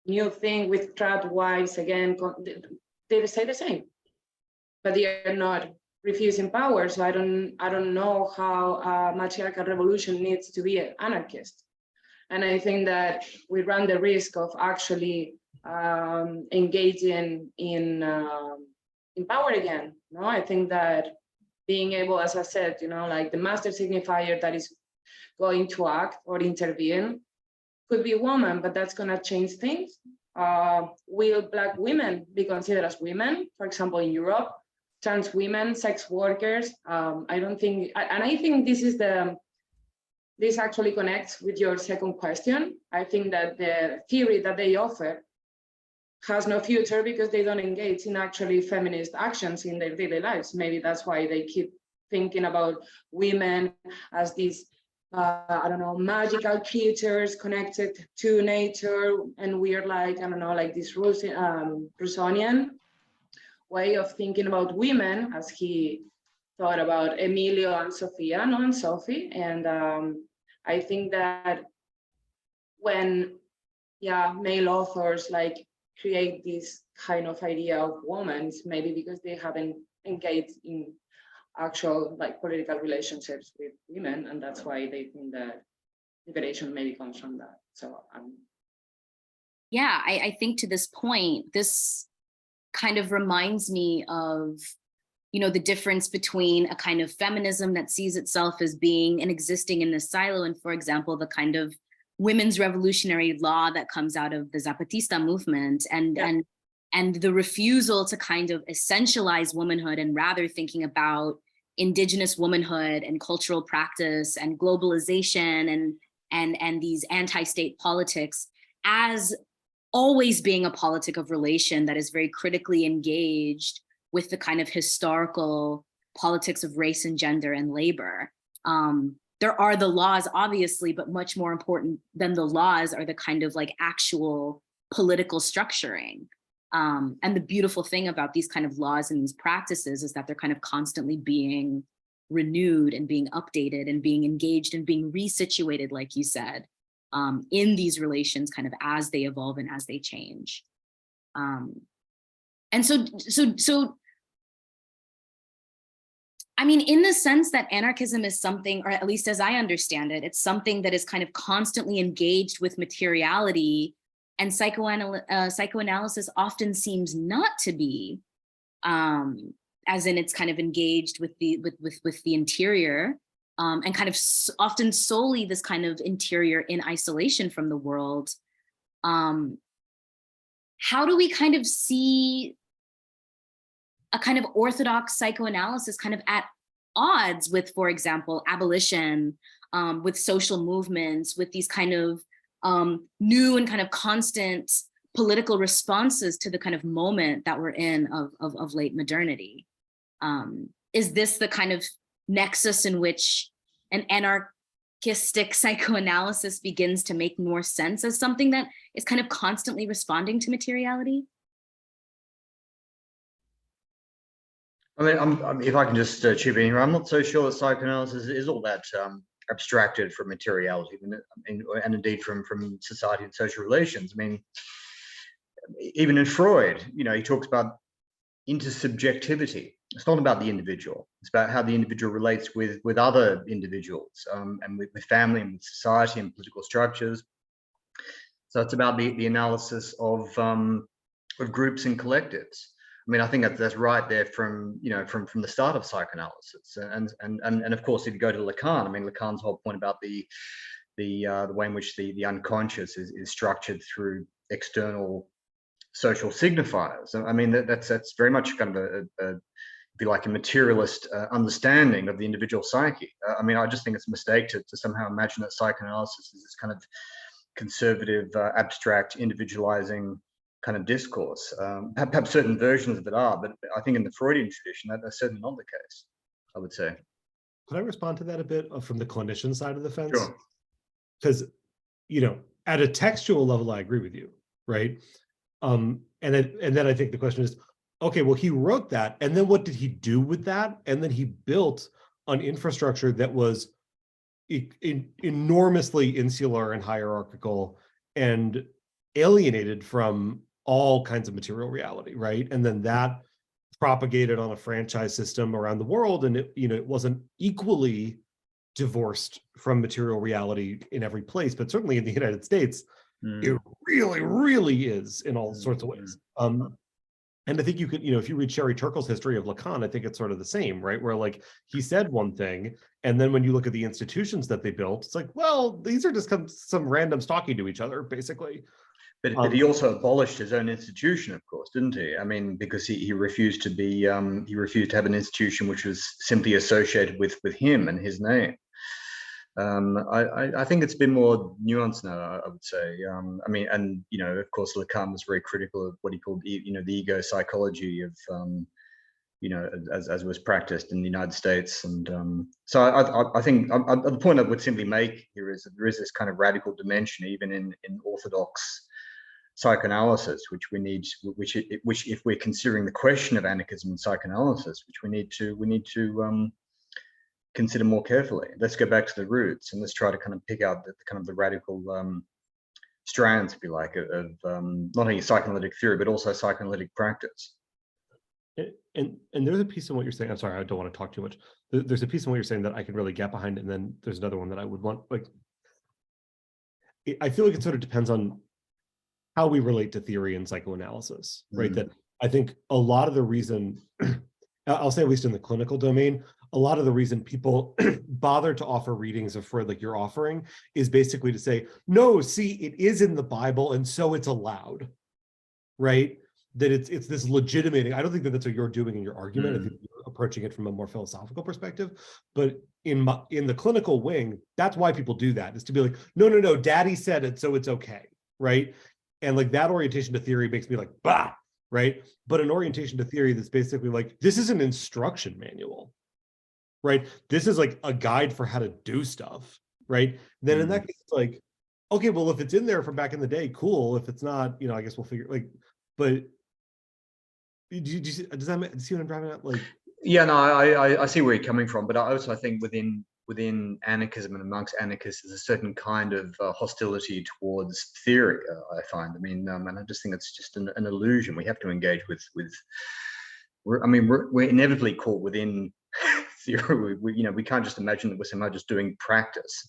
new thing with trapped wives again, they say the same, but they are not refusing power. So I don't know how a matriarchal revolution needs to be an anarchist. And I think that we run the risk of actually engaging in power again. No, I think that being able, as I said, you know, like the master signifier that is going to act or intervene could be a woman, but that's going to change things. Will Black women be considered as women, for example, in Europe? Trans women, sex workers? I don't think, and I think this actually connects with your second question. I think that the theory that they offer has no future because they don't engage in actually feminist actions in their daily lives. Maybe that's why they keep thinking about women as these, I don't know, magical creatures connected to nature. And we're like, I don't know, like this Rousseauian way of thinking about women, as he thought about Emilio and Sophia, no, and Sophie. And I think that when, male authors like create this kind of idea of women, maybe because they haven't engaged in actual like political relationships with women, and that's why they think that liberation maybe comes from that. So I think to this point, this kind of reminds me of, you know, the difference between a kind of feminism that sees itself as being and existing in this silo, and for example, the kind of women's revolutionary law that comes out of the Zapatista movement, and the refusal to kind of essentialize womanhood and rather thinking about indigenous womanhood and cultural practice and globalization and these anti-state politics as always being a politic of relation that is very critically engaged with the kind of historical politics of race and gender and labor. There are the laws, obviously, but much more important than the laws are the kind of like actual political structuring. And the beautiful thing about these kind of laws and these practices is that they're kind of constantly being renewed and being updated and being engaged and being resituated, like you said, in these relations kind of as they evolve and as they change. And so I mean, in the sense that anarchism is something, or at least as I understand it, it's something that is kind of constantly engaged with materiality, and psychoanalysis often seems not to be, as in it's kind of engaged with the interior, and kind of often solely this kind of interior in isolation from the world. How do we kind of see a kind of orthodox psychoanalysis kind of at odds with, for example, abolition, with social movements, with these kind of new and kind of constant political responses to the kind of moment that we're in of late modernity? Is this the kind of nexus in which an anarchistic psychoanalysis begins to make more sense as something that is kind of constantly responding to materiality? I mean, if I can just chip in here, I'm not so sure that psychoanalysis is all that abstracted from materiality, and indeed from society and social relations. I mean, even in Freud, you know, he talks about intersubjectivity. It's not about the individual. It's about how the individual relates with other individuals, and with family and with society and political structures. So it's about the analysis of groups and collectives. I mean, I think that's right there from the start of psychoanalysis, and of course, if you go to Lacan, I mean, Lacan's whole point about the the way in which the unconscious is structured through external social signifiers. I mean, that's very much kind of if you like, a materialist understanding of the individual psyche. I mean, I just think it's a mistake to somehow imagine that psychoanalysis is this kind of conservative, abstract, individualizing kind of discourse. Perhaps certain versions of it are, but I think in the Freudian tradition, that's certainly not the case, I would say. Could I respond to that a bit from the clinician side of the fence? Sure. Because, you know, at a textual level, I agree with you, right? And then I think the question is, okay, well, he wrote that, and then what did he do with that? And then he built an infrastructure that was enormously insular and hierarchical and alienated from all kinds of material reality, right? And then that propagated on a franchise system around the world, and it wasn't equally divorced from material reality in every place, but certainly in the United States, it really, really is in all sorts of ways. And I think you could, if you read Sherry Turkle's history of Lacan, I think it's sort of the same, right? Where like he said one thing, and then when you look at the institutions that they built, it's like, well, these are just some randoms talking to each other, basically. But he also abolished his own institution, of course, didn't he? I mean, because he refused to be, he refused to have an institution which was simply associated with him and his name. I think it's been more nuanced now, I would say. I mean, and of course, Lacan was very critical of what he called, the ego psychology of, as was practiced in the United States. And so I think the point I would simply make here is that there is this kind of radical dimension, even in orthodox psychoanalysis, which we need, which if we're considering the question of anarchism and psychoanalysis, which we need to consider more carefully. Let's go back to the roots and let's try to kind of pick out the kind of the radical strands, if you like, of not only psychoanalytic theory but also psychoanalytic practice. And there's a piece in what you're saying. I'm sorry, I don't want to talk too much. There's a piece in what you're saying that I can really get behind, and then there's another one that I would want. Like, I feel like it sort of depends on how we relate to theory and psychoanalysis, right? That I think a lot of the reason, I'll say at least in the clinical domain, a lot of the reason people bother to offer readings of Freud like you're offering is basically to say, no, see, it is in the Bible and so it's allowed, right? That it's this legitimating. I don't think that that's what you're doing in your argument. I think you're approaching it from a more philosophical perspective. But in the clinical wing, that's why people do that, is to be like, no, daddy said it, so it's okay, right? And like that orientation to theory makes me like, bah, right? But an orientation to theory that's basically like, this is an instruction manual, right? This is like a guide for how to do stuff, right? Then in that case, it's like, okay, well, if it's in there from back in the day, cool. If it's not, I guess we'll figure, like, but does that see what I'm driving at? Like, yeah, no, I see where you're coming from, but I also think within anarchism and amongst anarchists, there's a certain kind of hostility towards theory. I find. I mean, and I just think it's just an illusion. We have to engage with. We're inevitably caught within theory. We can't just imagine that we're somehow just doing practice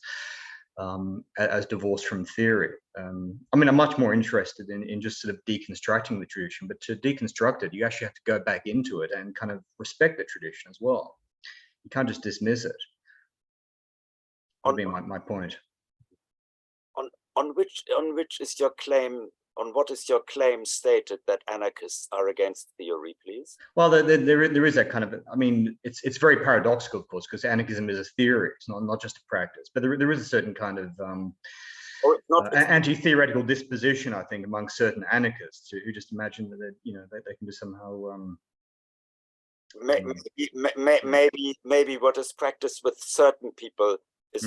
as divorced from theory. I'm much more interested in just sort of deconstructing the tradition, but to deconstruct it, you actually have to go back into it and kind of respect the tradition as well. You can't just dismiss it. That'd be my point. On which is your claim? On what is your claim stated that anarchists are against theory, please? Well, there is that kind of. I mean, it's very paradoxical, of course, because anarchism is a theory. It's not just a practice. But there is a certain kind of anti-theoretical disposition, I think, among certain anarchists who just imagine that they can just somehow. Maybe what is practiced with certain people is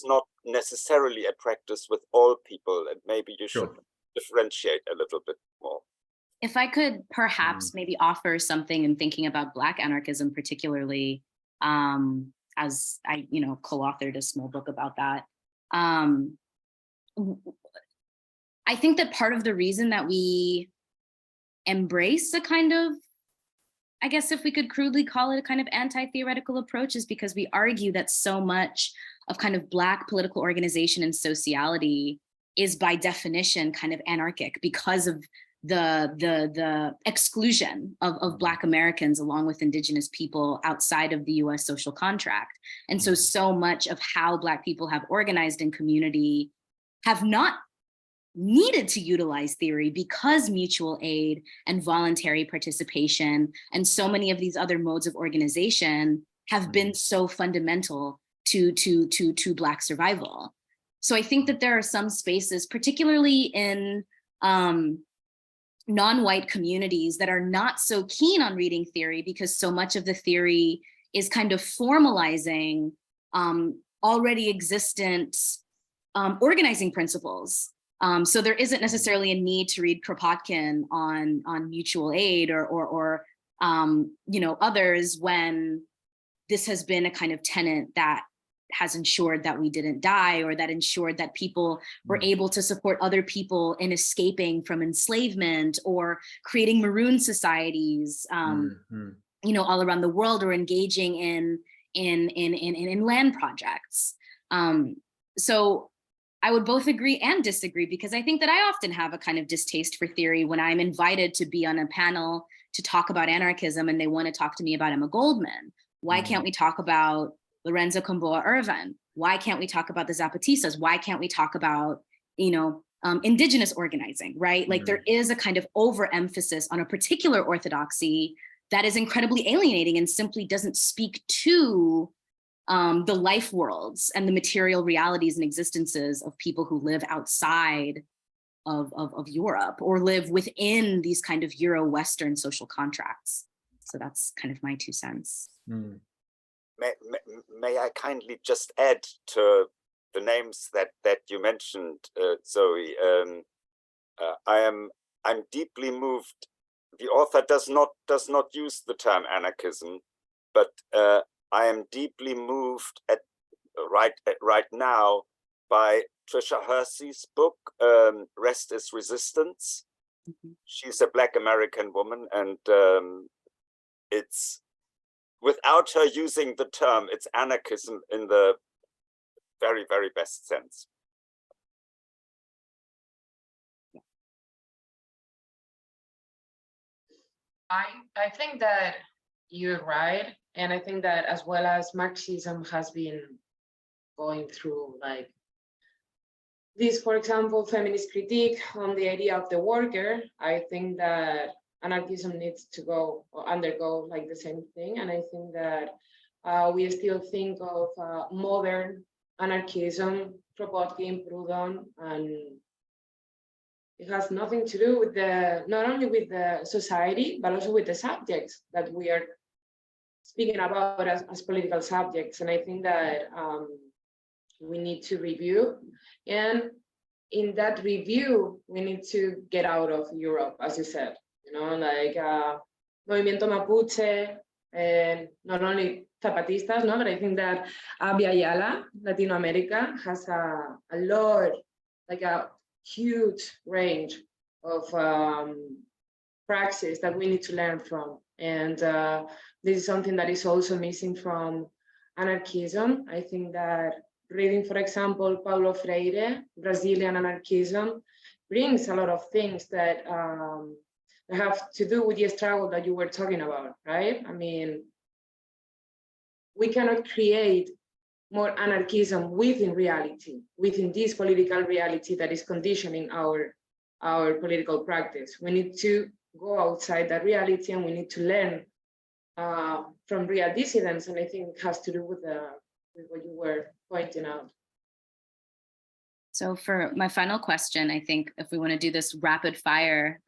not necessarily a practice with all people, and maybe you should differentiate a little bit more. If I could perhaps maybe offer something in thinking about Black anarchism, particularly, as I co-authored a small book about that. I think that part of the reason that we embrace a kind of, I guess if we could crudely call it a kind of anti-theoretical approach, is because we argue that so much of kind of Black political organization and sociality is by definition kind of anarchic because of the exclusion of Black Americans along with Indigenous people outside of the US social contract. And so much of how Black people have organized in community have not needed to utilize theory because mutual aid and voluntary participation and so many of these other modes of organization have been so fundamental to Black survival. So I think that there are some spaces, particularly in non-white communities, that are not so keen on reading theory because so much of the theory is kind of formalizing already existent organizing principles. So there isn't necessarily a need to read Kropotkin on mutual aid or you know, others when this has been a kind of tenet that has ensured that we didn't die, or that ensured that people were able to support other people in escaping from enslavement or creating maroon societies, you know, all around the world, or engaging in land projects. So I would both agree and disagree, because I think that I often have a kind of distaste for theory when I'm invited to be on a panel to talk about anarchism and they want to talk to me about Emma Goldman. Why can't we talk about Lorenzo Camboa Irvin? Why can't we talk about the Zapatistas? Why can't we talk about, you know, indigenous organizing, right? Like there is a kind of overemphasis on a particular orthodoxy that is incredibly alienating and simply doesn't speak to the life worlds and the material realities and existences of people who live outside of Europe or live within these kind of Euro-Western social contracts. So that's kind of my 2 cents. May I kindly just add to the names that you mentioned, Zoe? I'm deeply moved. The author does not use the term anarchism, but I am deeply moved right now by Tricia Hersey's book, Rest is Resistance. She's a Black American woman, and it's, without her using the term, it's anarchism in the very, very best sense. I think that you're right. And I think that as well as Marxism has been going through like this, for example, feminist critique on the idea of the worker, I think that anarchism needs to go or undergo like the same thing. And I think that we still think of modern anarchism, Kropotkin, Proudhon, and it has nothing to do with not only with the society, but also with the subjects that we are speaking about as political subjects. And I think that we need to review. And in that review, we need to get out of Europe, as you said, you know, like Movimiento Mapuche, and not only Zapatistas, no, but I think that Abya Yala, Latino America, has a lot, like a huge range of praxis that we need to learn from. And this is something that is also missing from anarchism. I think that reading, for example, Paulo Freire, Brazilian anarchism, brings a lot of things that have to do with the struggle that you were talking about, right? I mean, we cannot create more anarchism within reality, within this political reality that is conditioning our political practice. We need to go outside that reality, and we need to learn from real dissidents. And I think it has to do with what you were pointing out. So for my final question, I think if we want to do this rapid fire,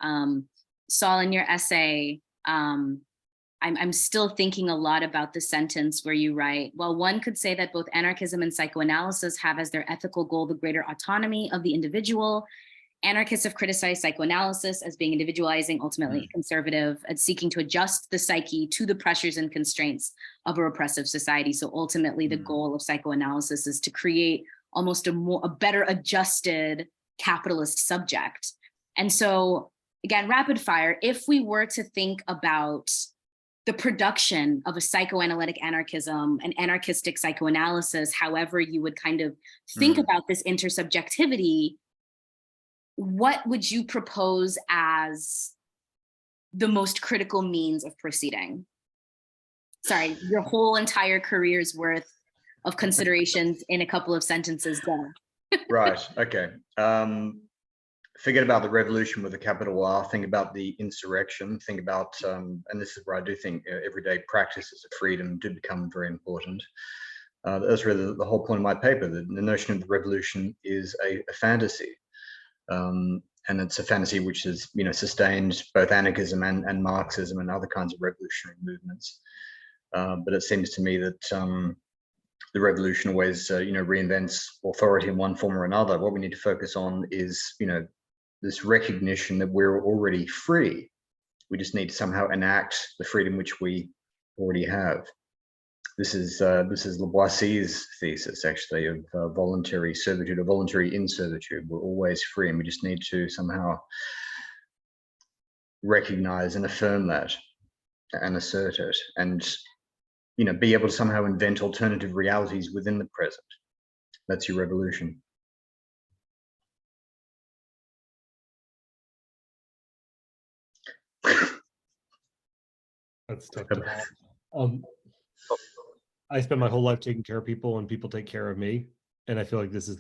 Saul, in your essay, I'm still thinking a lot about the sentence where you write, well, one could say that both anarchism and psychoanalysis have as their ethical goal the greater autonomy of the individual. Anarchists have criticized psychoanalysis as being individualizing, ultimately conservative, and seeking to adjust the psyche to the pressures and constraints of a repressive society. So ultimately, the goal of psychoanalysis is to create almost a better adjusted capitalist subject. And so, again, rapid fire, if we were to think about the production of a psychoanalytic anarchism, an anarchistic psychoanalysis, however you would kind of think about this intersubjectivity, what would you propose as the most critical means of proceeding? Sorry, your whole entire career's worth of considerations in a couple of sentences done. Right, okay. Forget about the revolution with a capital R, think about the insurrection, think about, and this is where I do think everyday practices of freedom do become very important. That's really the whole point of my paper. The notion of the revolution is a fantasy. And it's a fantasy which has, sustained both anarchism and Marxism and other kinds of revolutionary movements. But it seems to me that the revolution always, reinvents authority in one form or another. What we need to focus on is, this recognition that we're already free. We just need to somehow enact the freedom which we already have. This is Lavoisier's thesis, actually, of voluntary servitude or voluntary inservitude. We're always free, and we just need to somehow recognize and affirm that and assert it, and be able to somehow invent alternative realities within the present. That's your revolution. That's tough. I spend my whole life taking care of people, and people take care of me. And I feel like this is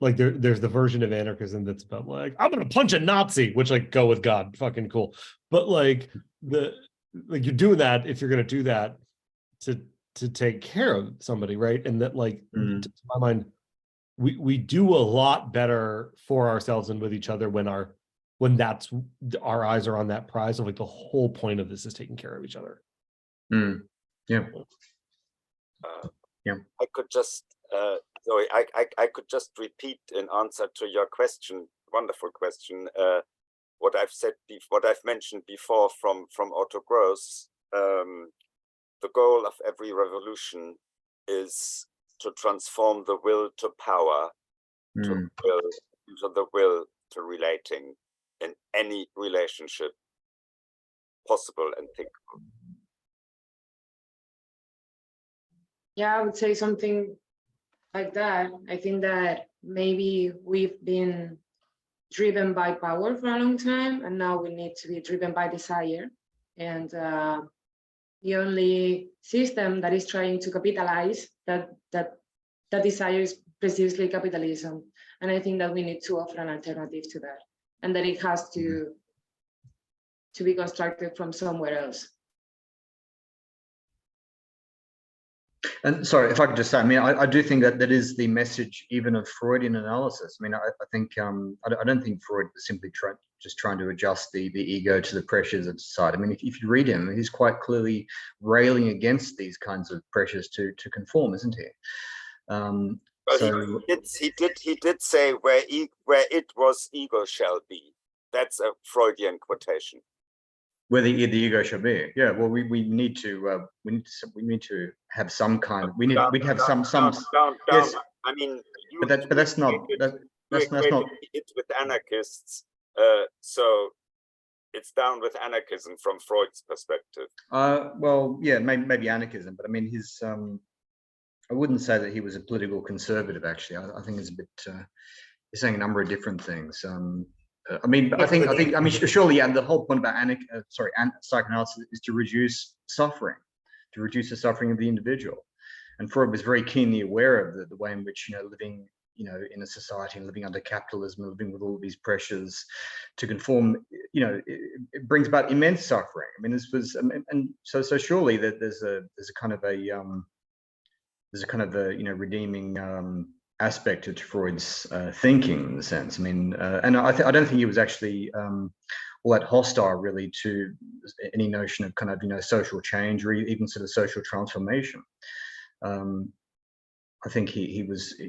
there's the version of anarchism that's about like, I'm gonna punch a Nazi, which like, go with God, fucking cool. But like you're doing that if you're gonna do that to take care of somebody, right? And that like, to my mind, we do a lot better for ourselves and with each other when that's our eyes are on that prize of like the whole point of this is taking care of each other. Yeah. I could just sorry, I could just repeat in answer to your question, wonderful question, what I've mentioned before from Otto Gross. The goal of every revolution is to transform the will to power, to the will to relating in any relationship possible and thinkable. Yeah, I would say something like that. I think that maybe we've been driven by power for a long time, and now we need to be driven by desire. And the only system that is trying to capitalize that desire is precisely capitalism. And I think that we need to offer an alternative to that, and that it has to be constructed from somewhere else. And sorry, if I could just say, I mean, I do think that is the message even of Freudian analysis. I mean, I think, I don't think Freud was simply just trying to adjust the ego to the pressures of society. I mean, if you read him, he's quite clearly railing against these kinds of pressures to conform, isn't he? Well, so he did say where it was, ego shall be. That's a Freudian quotation. Where the ego shall be. Yeah. Well, we need to have some kind. We need to have some. Yes. I mean, but that's not it with anarchists. So it's down with anarchism from Freud's perspective. Well, yeah, maybe anarchism, but I mean, his. I wouldn't say that he was a political conservative. Actually, I think it's a bit. He's saying a number of different things. I mean, surely, yeah, the whole point about psychoanalysis is to reduce suffering, to reduce the suffering of the individual. And Freud was very keenly aware of the way in which, living, in a society and living under capitalism, living with all of these pressures to conform, it brings about immense suffering. I mean, this was, and so surely that there's a kind of a redeeming aspect to Freud's thinking, in a sense. I mean, and I don't think he was actually all that hostile, really, to any notion of kind of social change or even sort of social transformation. I think he was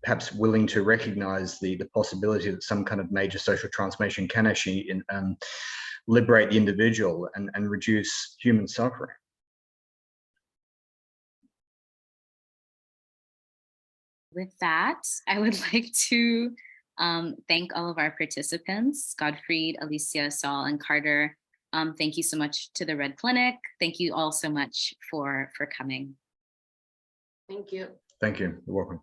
perhaps willing to recognize the possibility that some kind of major social transformation can actually liberate the individual and reduce human suffering. With that, I would like to thank all of our participants, Gottfried, Alicia, Saul, and Carter. Thank you so much to the Red Clinic. Thank you all so much for coming. Thank you. Thank you. You're welcome.